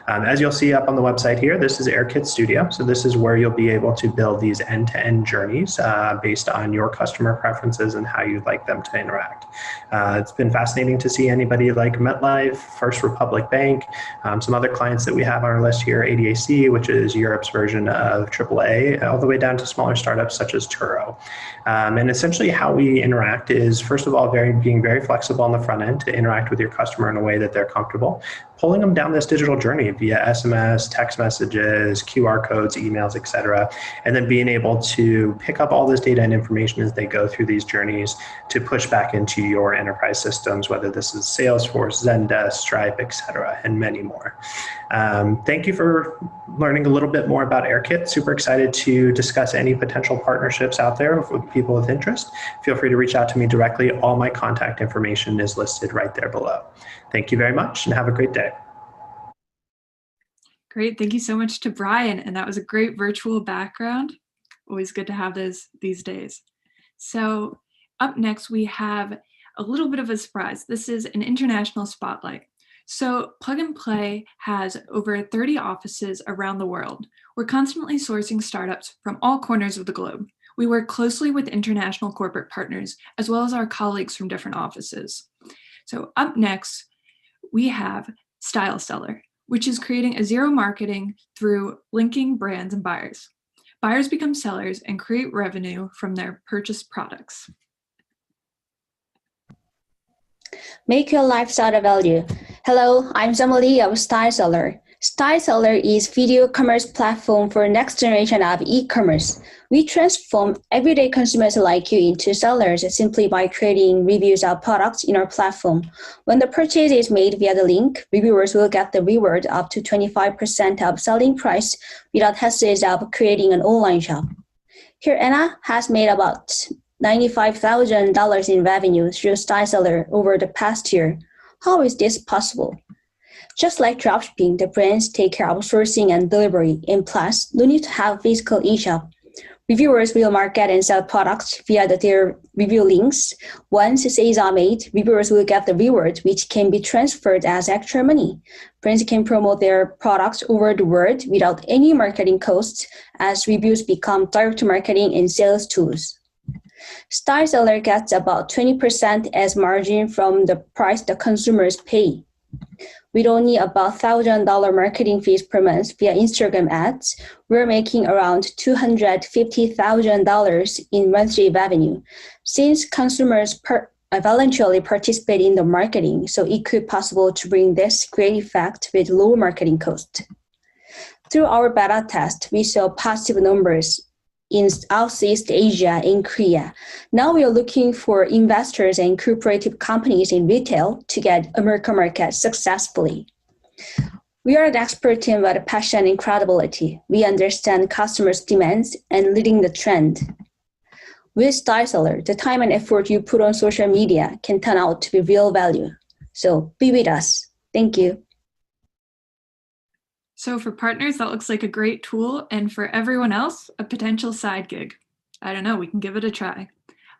As you'll see up on the website here, this is AirKit Studio. So this is where you'll be able to build these end-to-end journeys based on your customer preferences and how you'd like them to interact. It's been fascinating to see anybody like MetLife, First Republic Bank, some other clients that we have on our list here, ADAC, which is Europe's version of AAA, all the way down to smaller startups such as Turo. And essentially how we interact is, first of all, being very flexible on the front end to interact with your customer in a way that they're comfortable, pulling them down this digital journey via SMS, text messages, QR codes, emails, et cetera, and then being able to pick up all this data and information as they go through these journeys to push back into your enterprise systems, whether this is Salesforce, Zendesk, Stripe, et cetera, and many more. Thank you for learning a little bit more about AirKit. Super excited to discuss any potential partnerships out there with people with interest. Feel free to reach out to me directly. All my contact information is listed right there below. Thank you very much and have a great day. Great. Thank you so much to Brian. And that was a great virtual background. Always good to have those these days. So up next, we have a little bit of a surprise. This is an international spotlight. So Plug and Play has over 30 offices around the world. We're constantly sourcing startups from all corners of the globe. We work closely with international corporate partners, as well as our colleagues from different offices. So up next, we have Style Seller, which is creating a zero marketing through linking brands and buyers. Buyers become sellers and create revenue from their purchased products. Make your lifestyle a value. Hello, I'm Zamali of Style Seller. Style Seller is video commerce platform for next generation of e-commerce. We transform everyday consumers like you into sellers simply by creating reviews of products in our platform. When the purchase is made via the link, reviewers will get the reward up to 25% of selling price without hassles of creating an online shop. Here, Anna has made about $95,000 in revenue through Style Seller over the past year. How is this possible? Just like dropshipping, the brands take care of sourcing and delivery, and plus, no need to have physical e-shop. Reviewers will market and sell products via their review links. Once sales are made, reviewers will get the reward, which can be transferred as extra money. Brands can promote their products over the world without any marketing costs, as reviews become direct marketing and sales tools. Style Seller gets about 20% as margin from the price the consumers pay. With only about $1,000 marketing fees per month via Instagram ads, we're making around $250,000 in monthly revenue. Since consumers voluntarily participate in the marketing, so it could be possible to bring this great effect with low marketing cost. Through our beta test, we saw positive numbers in Southeast Asia and Korea. Now we are looking for investors and cooperative companies in retail to get American market successfully. We are an expert team with passion and credibility. We understand customers' demands and leading the trend. With Style Seller, the time and effort you put on social media can turn out to be real value. So be with us. Thank you. So for partners, that looks like a great tool, and for everyone else, a potential side gig. I don't know, we can give it a try.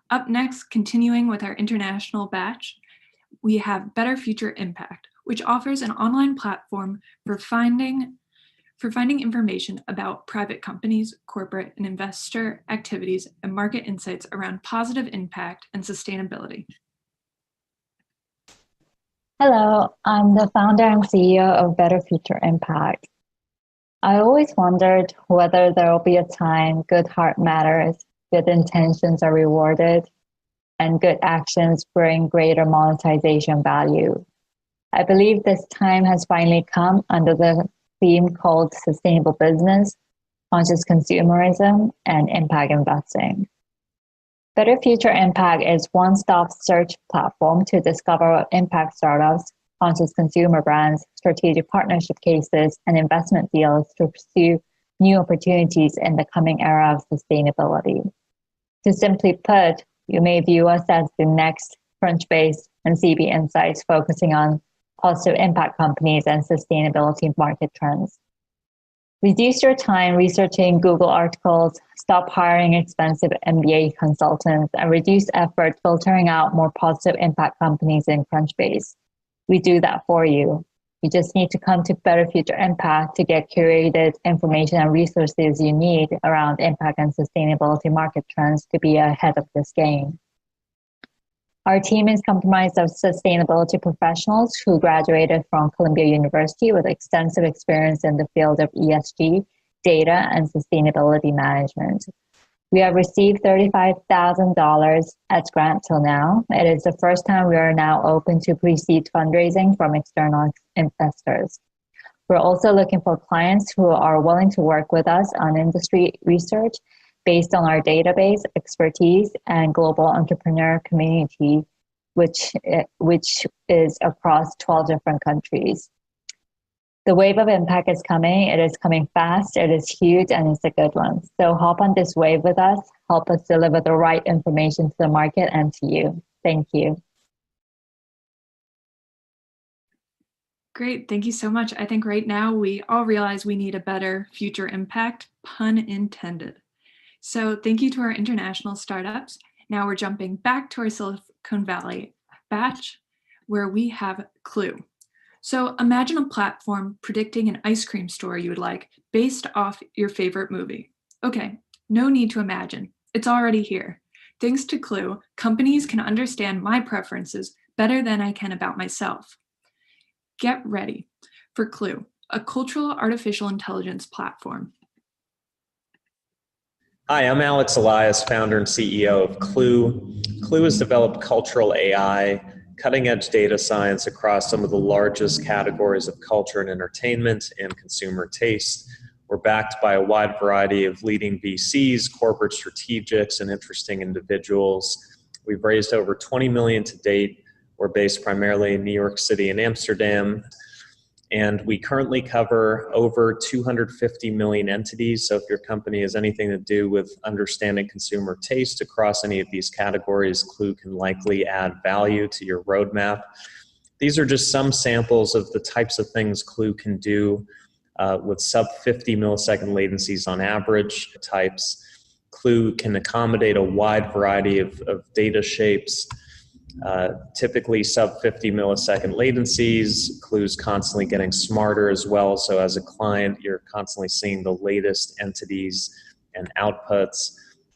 Up next, continuing with our international batch, we have Better Future Impact, which offers an online platform for funding for finding information about private companies, corporate and investor activities, and market insights around positive impact and sustainability. Hello, I'm the founder and CEO of Better Future Impact. I always wondered whether there will be a time good heart matters, good intentions are rewarded, and good actions bring greater monetization value. I believe this time has finally come under the theme called Sustainable Business, Conscious Consumerism, and Impact Investing. Better Future Impact is one-stop search platform to discover impact startups, conscious consumer brands, strategic partnership cases, and investment deals to pursue new opportunities in the coming era of sustainability. To simply put, you may view us as the next Crunchbase and CB Insights focusing on positive impact companies and sustainability market trends. Reduce your time researching Google articles, stop hiring expensive MBA consultants, and reduce effort filtering out more positive impact companies in Crunchbase. We do that for you. You just need to come to Better Future Impact to get curated information and resources you need around impact and sustainability market trends to be ahead of this game. Our team is comprised of sustainability professionals who graduated from Columbia University with extensive experience in the field of ESG, data, and sustainability management. We have received $35,000 as grant till now. It is the first time we are now open to pre-seed fundraising from external investors. We're also looking for clients who are willing to work with us on industry research based on our database, expertise, and global entrepreneur community, which is across 12 different countries. The wave of impact is coming. It is coming fast. It is huge, and it's a good one. So hop on this wave with us. Help us deliver the right information to the market and to you. Thank you. Great, thank you so much. I think right now we all realize we need a better future impact, pun intended. So thank you to our international startups. Now we're jumping back to our Silicon Valley batch where we have Clue. So imagine a platform predicting an ice cream store you would like based off your favorite movie. Okay, no need to imagine. It's already here. Thanks to Clue, companies can understand my preferences better than I can about myself. Get ready for Clue, a cultural artificial intelligence platform. Hi, I'm Alex Elias, founder and CEO of Clue. Clue has developed cultural AI, cutting-edge data science across some of the largest categories of culture and entertainment and consumer taste. We're backed by a wide variety of leading VCs, corporate strategics, and interesting individuals. We've raised over $20 million to date. We're based primarily in New York City and Amsterdam. And we currently cover over 250 million entities. So if your company has anything to do with understanding consumer taste across any of these categories, Clue can likely add value to your roadmap. These are just some samples of the types of things Clue can do with sub 50 millisecond latencies on average types. Clue can accommodate a wide variety of data shapes. Typically sub 50 millisecond latencies. Clue's constantly getting smarter as well. So as a client, you're constantly seeing the latest entities and outputs.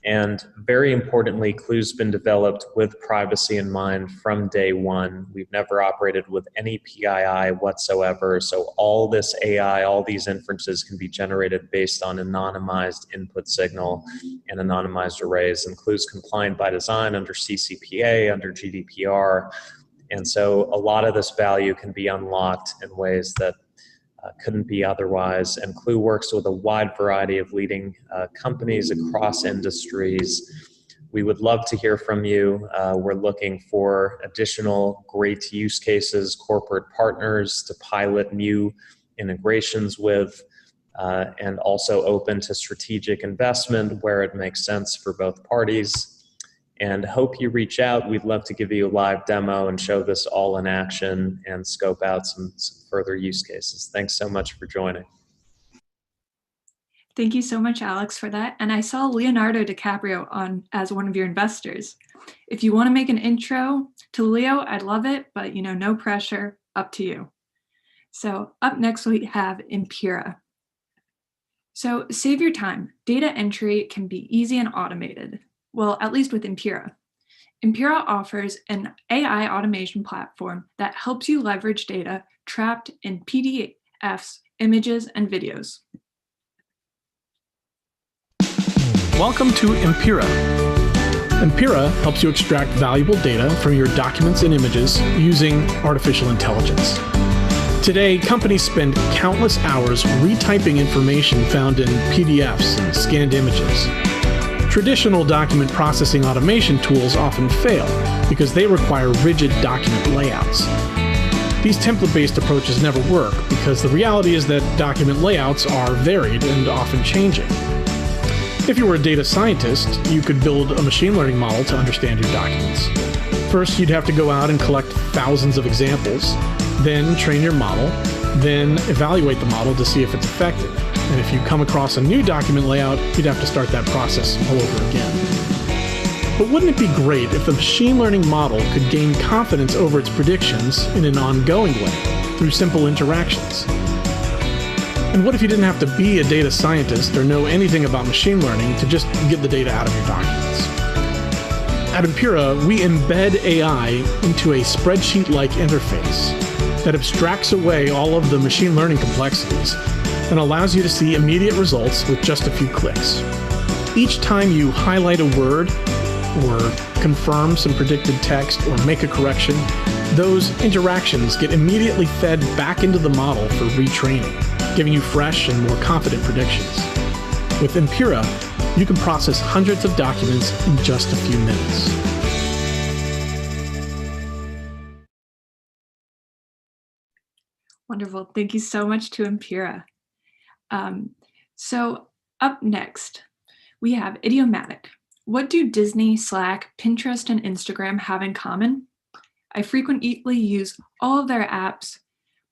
And very importantly, Clue's been developed with privacy in mind from day one. We've never operated with any PII whatsoever. So all this AI, all these inferences can be generated based on anonymized input signal and anonymized arrays. And Clue's compliant by design under CCPA, under GDPR. And so a lot of this value can be unlocked in ways that couldn't be otherwise. And Clue works with a wide variety of leading companies across industries. We would love to hear from you. We're looking for additional great use cases, corporate partners to pilot new integrations with, and also open to strategic investment where it makes sense for both parties. And hope you reach out. We'd love to give you a live demo and show this all in action and scope out some further use cases. Thanks so much for joining. Thank you so much, Alex, for that. And I saw Leonardo DiCaprio as one of your investors. If you want to make an intro to Leo, I'd love it, but no pressure, up to you. So up next we have Impera. So save your time. Data entry can be easy and automated. Well, at least with Impera. Impera offers an AI automation platform that helps you leverage data trapped in PDFs, images, and videos. Welcome to Impera. Impera helps you extract valuable data from your documents and images using artificial intelligence. Today, companies spend countless hours retyping information found in PDFs and scanned images. Traditional document processing automation tools often fail because they require rigid document layouts. These template-based approaches never work because the reality is that document layouts are varied and often changing. If you were a data scientist, you could build a machine learning model to understand your documents. First, you'd have to go out and collect thousands of examples, then train your model, then evaluate the model to see if it's effective. And if you come across a new document layout, you'd have to start that process all over again. But wouldn't it be great if the machine learning model could gain confidence over its predictions in an ongoing way through simple interactions? And what if you didn't have to be a data scientist or know anything about machine learning to just get the data out of your documents? At Impera, we embed AI into a spreadsheet-like interface that abstracts away all of the machine learning complexities and allows you to see immediate results with just a few clicks. Each time you highlight a word, or confirm some predicted text, or make a correction, those interactions get immediately fed back into the model for retraining, giving you fresh and more confident predictions. With Impera, you can process hundreds of documents in just a few minutes. Wonderful. Thank you so much to Impera. So up next, we have Idiomatic. What do Disney, Slack, Pinterest, and Instagram have in common? I frequently use all of their apps,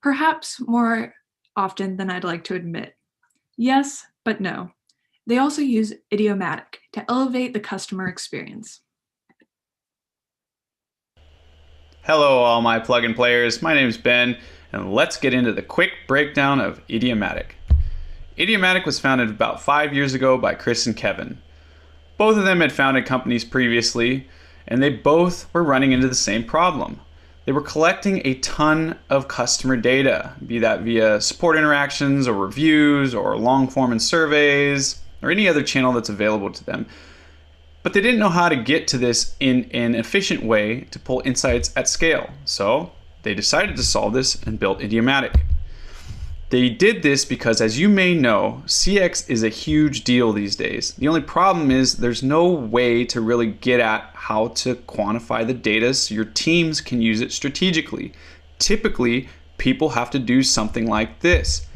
perhaps more often than I'd like to admit. Yes, but no. They also use Idiomatic to elevate the customer experience. Hello, all my plugin players. My name is Ben, and let's get into the quick breakdown of Idiomatic. Idiomatic was founded about 5 years ago by Chris and Kevin. Both of them had founded companies previously, and they both were running into the same problem. They were collecting a ton of customer data, be that via support interactions or reviews or long form and surveys or any other channel that's available to them. But they didn't know how to get to this in an efficient way to pull insights at scale. So they decided to solve this and built Idiomatic. They did this because, as you may know, CX is a huge deal these days. The only problem is there's no way to really get at how to quantify the data so your teams can use it strategically. Typically, people have to do something like this.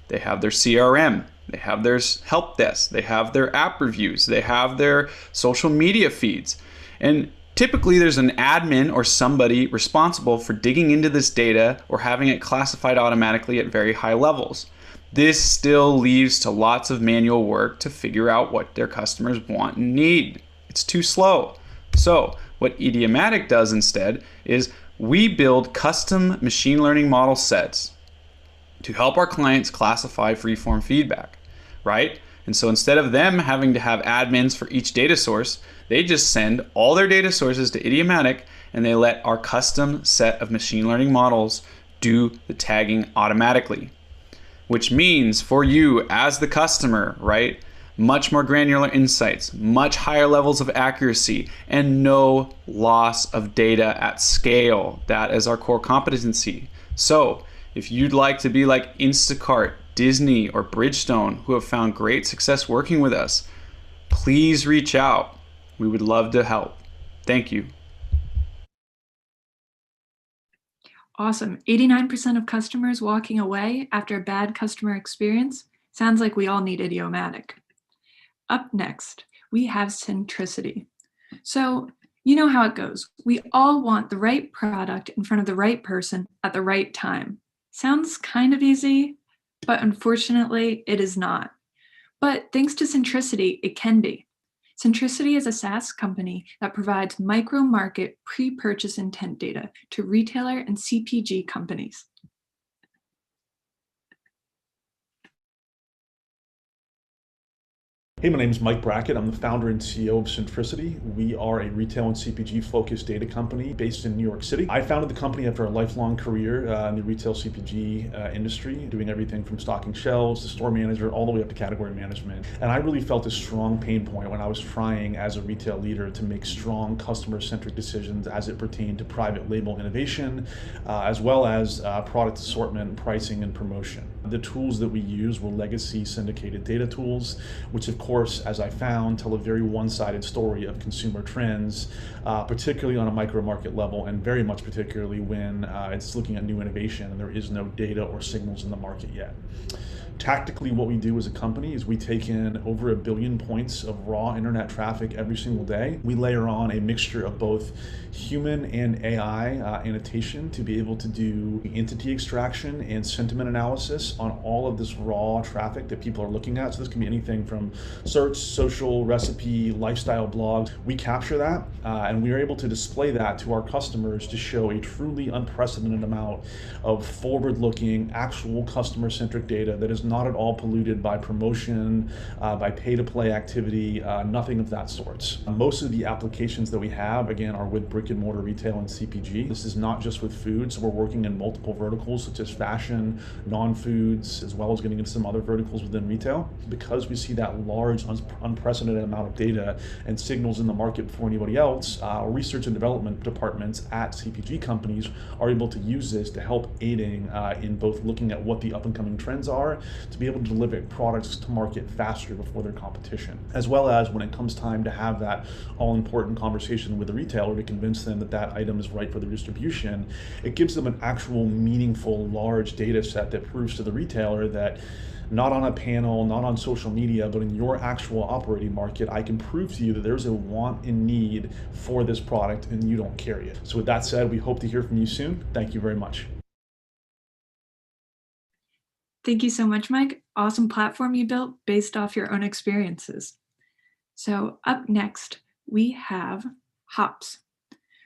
They have their CRM, they have their help desk, they have their app reviews, they have their social media feeds. And typically there's an admin or somebody responsible for digging into this data or having it classified automatically at very high levels. This still leaves to lots of manual work to figure out what their customers want and need. It's too slow. So what Idiomatic does instead is we build custom machine learning model sets to help our clients classify freeform feedback, right? And so instead of them having to have admins for each data source, they just send all their data sources to Idiomatic and they let our custom set of machine learning models do the tagging automatically. Which means for you as the customer, right, much more granular insights, much higher levels of accuracy, and no loss of data at scale. That is our core competency. So if you'd like to be like Instacart, Disney, or Bridgestone, who have found great success working with us, please reach out. We would love to help. Thank you. Awesome. 89% of customers walking away after a bad customer experience. Sounds like we all need Idiomatic. Up next, we have centricity. So you know how it goes. We all want the right product in front of the right person at the right time. Sounds kind of easy, but unfortunately it is not. But thanks to centricity, it can be. Centricity is a SaaS company that provides micro-market pre-purchase intent data to retailer and CPG companies. Hey, my name is Mike Brackett. I'm the founder and CEO of Centricity. We are a retail and CPG focused data company based in New York City. I founded the company after a lifelong career in the retail CPG industry, doing everything from stocking shelves to store manager, all the way up to category management. And I really felt a strong pain point when I was trying as a retail leader to make strong customer-centric decisions as it pertained to private label innovation, as well as product assortment, pricing, and promotion. The tools that we use were legacy syndicated data tools, which of course, as I found, tell a very one-sided story of consumer trends, particularly on a micro market level, and very much particularly when it's looking at new innovation and there is no data or signals in the market yet. Tactically, what we do as a company is we take in over 1 billion points of raw internet traffic every single day. We layer on a mixture of both human and AI annotation to be able to do entity extraction and sentiment analysis on all of this raw traffic that people are looking at. So this can be anything from search, social, recipe, lifestyle blogs. We capture that and we are able to display that to our customers to show a truly unprecedented amount of forward-looking, actual customer-centric data that is not at all polluted by promotion, by pay-to-play activity, nothing of that sort. Most of the applications that we have, again, are with brick and mortar retail and CPG. This is not just with food, so we're working in multiple verticals such as fashion, non-foods, as well as getting into some other verticals within retail. Because we see that large, unprecedented amount of data and signals in the market before anybody else, our research and development departments at CPG companies are able to use this to help aiding in both looking at what the up-and-coming trends are, to be able to deliver products to market faster before their competition, as well as when it comes time to have that all-important conversation with the retailer to convince them that that item is right for their distribution, it gives them an actual meaningful large data set that proves to the retailer that not on a panel, not on social media, but in your actual operating market, I can prove to you that there's a want and need for this product and you don't carry it. So with that said, we hope to hear from you soon. Thank you very much. Thank you so much, Mike. Awesome platform you built based off your own experiences. So up next, we have Hops.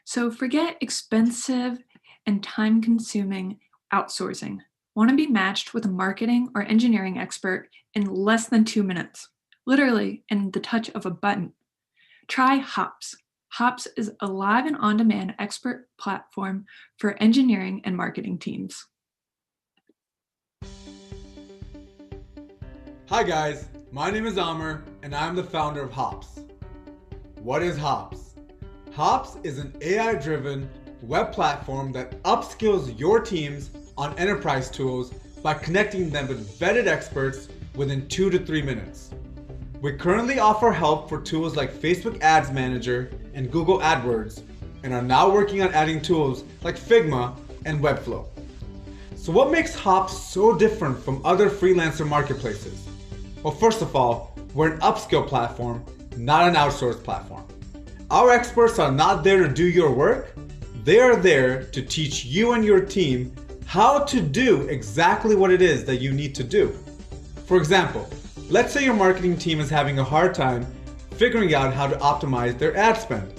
So forget expensive and time-consuming outsourcing. Want to be matched with a marketing or engineering expert in less than 2 minutes, literally in the touch of a button. Try Hops. Hops is a live and on-demand expert platform for engineering and marketing teams. Hi guys, my name is Amr and I'm the founder of Hops. What is Hops? Hops is an AI-driven web platform that upskills your teams on enterprise tools by connecting them with vetted experts within 2 to 3 minutes. We currently offer help for tools like Facebook Ads Manager and Google AdWords, and are now working on adding tools like Figma and Webflow. So what makes Hops so different from other freelancer marketplaces? Well, first of all, we're an upskill platform, not an outsourced platform. Our experts are not there to do your work. They are there to teach you and your team how to do exactly what it is that you need to do. For example, let's say your marketing team is having a hard time figuring out how to optimize their ad spend.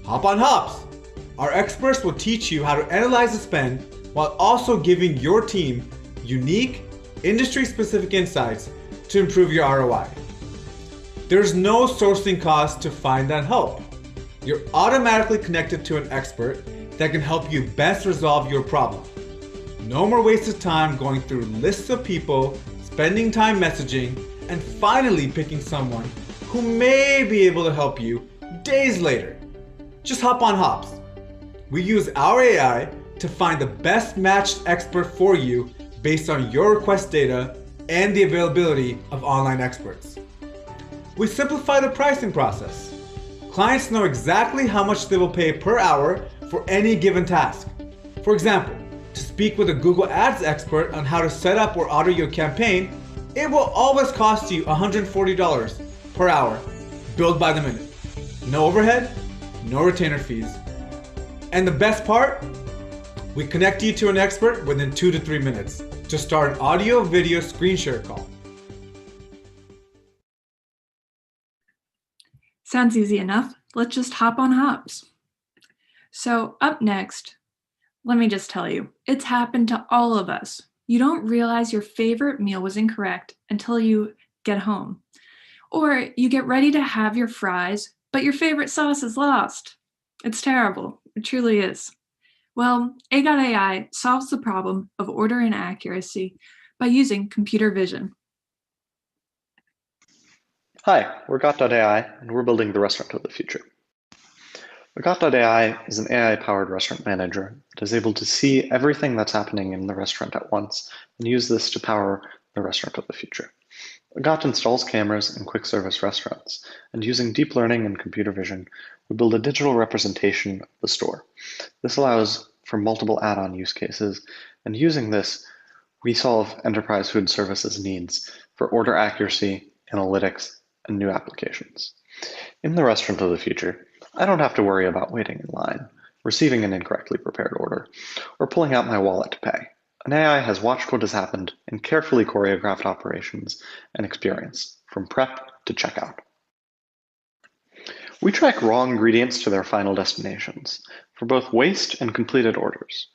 Hop on Hops. Our experts will teach you how to analyze the spend while also giving your team unique, industry-specific insights to improve your ROI. There's no sourcing cost to find that help. You're automatically connected to an expert that can help you best resolve your problem. No more wasted time going through lists of people, spending time messaging, and finally picking someone who may be able to help you days later. Just hop on Hops. We use our AI to find the best matched expert for you based on your request data and the availability of online experts. We simplify the pricing process. Clients know exactly how much they will pay per hour for any given task. For example, to speak with a Google Ads expert on how to set up or auto your campaign, it will always cost you $140 per hour, billed by the minute. No overhead, no retainer fees. And the best part? We connect you to an expert within 2 to 3 minutes to start an audio-video screen share call. Sounds easy enough. Let's just hop on Hops. So up next, let me just tell you, it's happened to all of us. You don't realize your favorite meal was incorrect until you get home. Or you get ready to have your fries, but your favorite sauce is lost. It's terrible. It truly is. Well, AI solves the problem of order inaccuracy by using computer vision. Hi, we're Got.ai, and we're building the restaurant of the future. Got.ai is an AI-powered restaurant manager that is able to see everything that's happening in the restaurant at once and use this to power the restaurant of the future. Got installs cameras in quick service restaurants, and using deep learning and computer vision, we build a digital representation of the store. This allows for multiple add-on use cases, and using this, we solve enterprise food services needs for order accuracy, analytics, and new applications. In the restaurant of the future, I don't have to worry about waiting in line, receiving an incorrectly prepared order, or pulling out my wallet to pay. An AI has watched what has happened and carefully choreographed operations and experience, from prep to checkout. We track raw ingredients to their final destinations, for both waste and completed orders.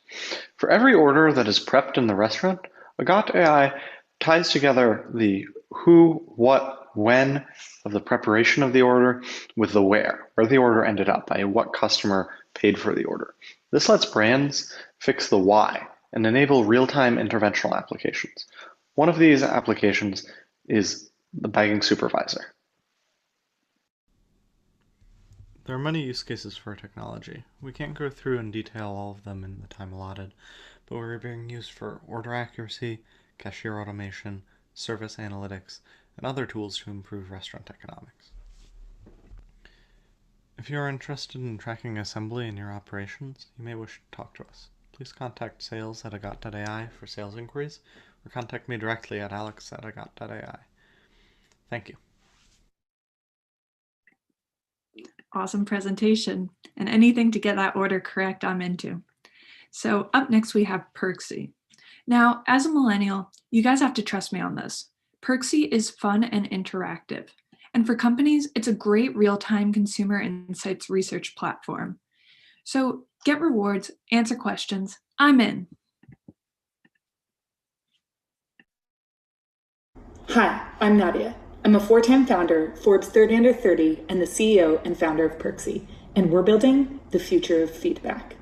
For every order that is prepped in the restaurant, Got.ai ties together the who, what, when of the preparation of the order with the where the order ended up, i.e. what customer paid for the order. This lets brands fix the why and enable real-time interventional applications. One of these applications is the bagging supervisor. There are many use cases for technology. We can't go through and detail all of them in the time allotted, but we're being used for order accuracy, cashier automation, service analytics, and other tools to improve restaurant economics. If you are interested in tracking assembly in your operations, you may wish to talk to us. Please contact sales@agot.ai for sales inquiries, or contact me directly at alex@agot.ai. Thank you. Awesome presentation, and anything to get that order correct, I'm into. So up next we have Perksy. Now, as a millennial, you guys have to trust me on this. Perksy is fun and interactive. And for companies, it's a great real-time consumer insights research platform. So get rewards, answer questions. I'm in. Hi, I'm Nadia. I'm a 4-time founder, Forbes 30 Under 30, and the CEO and founder of Perksy, and we're building the future of feedback.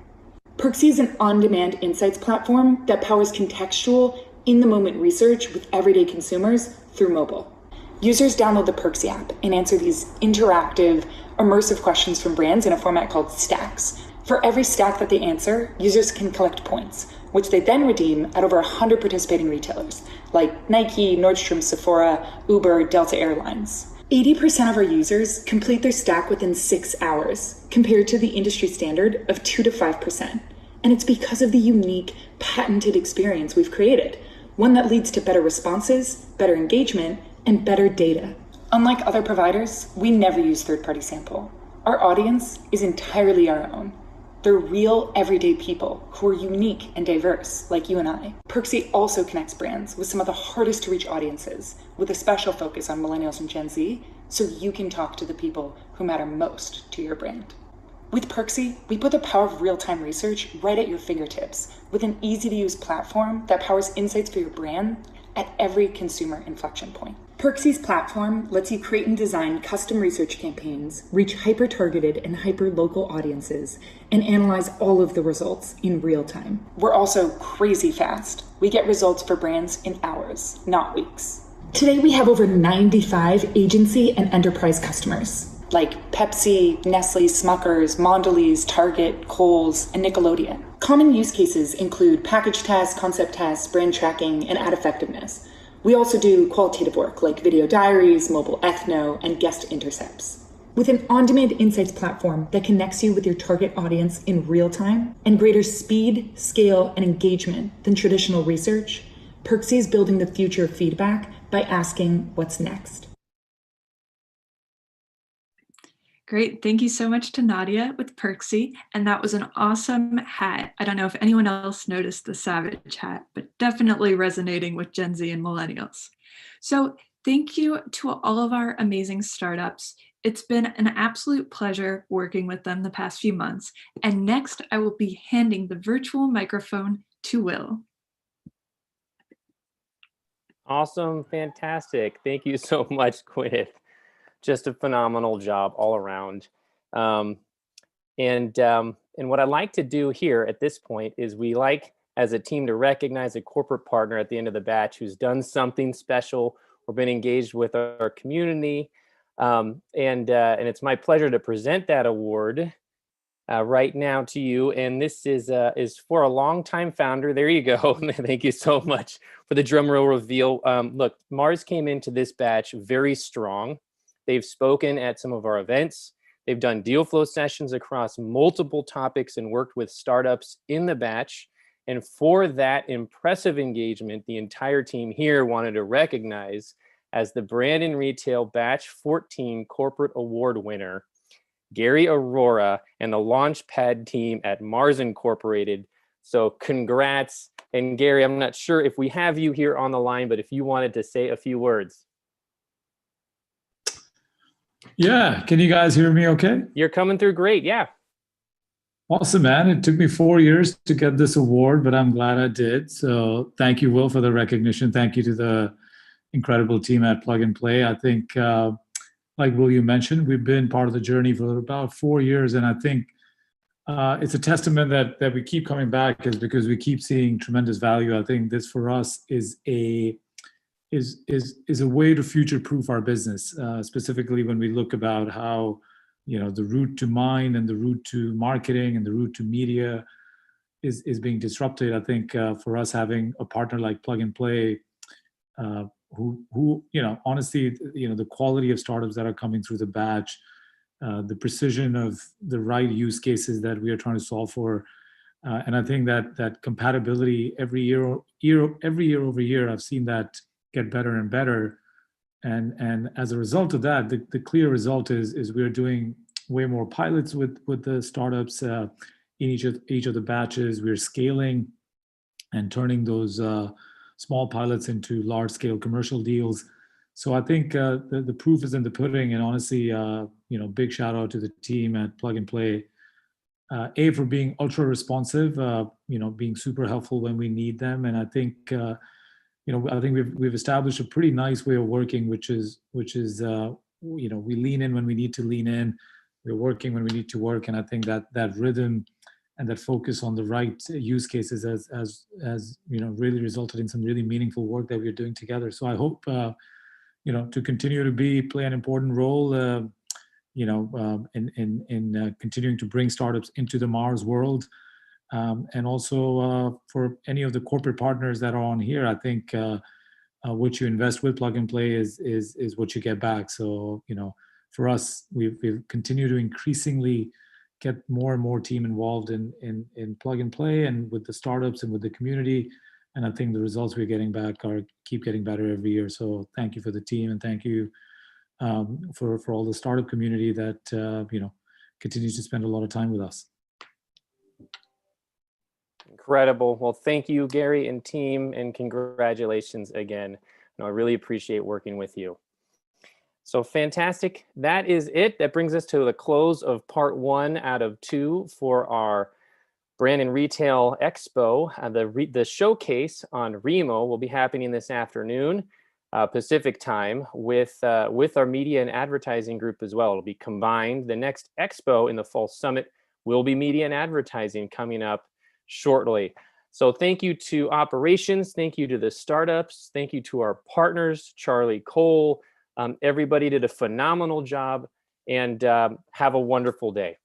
Perksy is an on-demand insights platform that powers contextual, in-the-moment research with everyday consumers through mobile. Users download the Perksy app and answer these interactive, immersive questions from brands in a format called stacks. For every stack that they answer, users can collect points, which they then redeem at over 100 participating retailers, like Nike, Nordstrom, Sephora, Uber, Delta Airlines. 80% of our users complete their stack within 6 hours, compared to the industry standard of 2 to 5%. And it's because of the unique, patented experience we've created, one that leads to better responses, better engagement, and better data. Unlike other providers, we never use third-party sample. Our audience is entirely our own. They're real, everyday people who are unique and diverse, like you and I. Perksy also connects brands with some of the hardest to reach audiences, with a special focus on millennials and Gen Z, so you can talk to the people who matter most to your brand. With Perksy, we put the power of real-time research right at your fingertips, with an easy-to-use platform that powers insights for your brand at every consumer inflection point. Perksy's platform lets you create and design custom research campaigns, reach hyper-targeted and hyper-local audiences, and analyze all of the results in real time. We're also crazy fast. We get results for brands in hours, not weeks. Today we have over 95 agency and enterprise customers, like Pepsi, Nestle, Smuckers, Mondelez, Target, Kohl's, and Nickelodeon. Common use cases include package tests, concept tests, brand tracking, and ad effectiveness. We also do qualitative work like video diaries, mobile ethno, and guest intercepts. With an on-demand insights platform that connects you with your target audience in real time and greater speed, scale, and engagement than traditional research, Perksy is building the future of feedback by asking what's next. Great. Thank you so much to Nadia with Perksy. And that was an awesome hat. I don't know if anyone else noticed the Savage hat, but definitely resonating with Gen Z and millennials. So thank you to all of our amazing startups. It's been an absolute pleasure working with them the past few months. And next, I will be handing the virtual microphone to Will. Awesome. Fantastic. Thank you so much, Gwyneth. just a phenomenal job all around. And what I'd like to do here at this point is we like, as a team, to recognize a corporate partner at the end of the batch who's done something special or been engaged with our community. And it's my pleasure to present that award right now to you. And this is for a longtime founder. There you go. Thank you so much for the drum roll reveal. Look, Mars came into this batch very strong. They've spoken at some of our events. They've done deal flow sessions across multiple topics and worked with startups in the batch. And for that impressive engagement, the entire team here wanted to recognize as the Brand and Retail Batch 14 Corporate Award winner, Gary Aurora and the Launchpad team at Mars Incorporated. So congrats. And Gary, I'm not sure if we have you here on the line, but if you wanted to say a few words. Yeah, can you guys hear me okay? You're coming through great, yeah. Awesome, man. It took me 4 years to get this award, but I'm glad I did. So thank you, Will, for the recognition. Thank you to the incredible team at Plug and Play. I think, like Will, you mentioned, we've been part of the journey for about 4 years, and I think it's a testament that we keep coming back is because we keep seeing tremendous value. I think this for us is a way to future-proof our business, specifically when we look about how the route to mind and the route to marketing and the route to media is being disrupted. I think for us having a partner like Plug and Play, who honestly, the quality of startups that are coming through the batch, the precision of the right use cases that we are trying to solve for, and I think that compatibility every year over year, I've seen that get better and better. And as a result of that, the clear result is we're doing way more pilots with the startups in each of the batches. We're scaling and turning those small pilots into large scale commercial deals. So I think the proof is in the pudding. And honestly, big shout out to the team at Plug and Play, for being ultra responsive, being super helpful when we need them. And I think I think we've established a pretty nice way of working, which is we lean in when we need to lean in, we're working when we need to work, and I think that rhythm and that focus on the right use cases has really resulted in some really meaningful work that we're doing together. So I hope to continue to play an important role in continuing to bring startups into the Mars world. And also for any of the corporate partners that are on here, I think what you invest with Plug and Play is what you get back. So for us, we've continued to increasingly get more and more team involved in Plug and Play and with the startups and with the community. And I think the results we're getting back keep getting better every year. So thank you for the team, and thank you for all the startup community that continues to spend a lot of time with us. Incredible. Well, thank you, Gary and team, and congratulations again. I really appreciate working with you. So fantastic. That is it. That brings us to the close of part 1 out of 2 for our Brand and Retail Expo. The showcase on Remo will be happening this afternoon, Pacific time, with our media and advertising group as well. It'll be combined. The next expo in the Fall Summit will be media and advertising coming up shortly. So thank you to operations. Thank you to the startups. Thank you to our partners, Charlie Cole. Everybody did a phenomenal job, and have a wonderful day.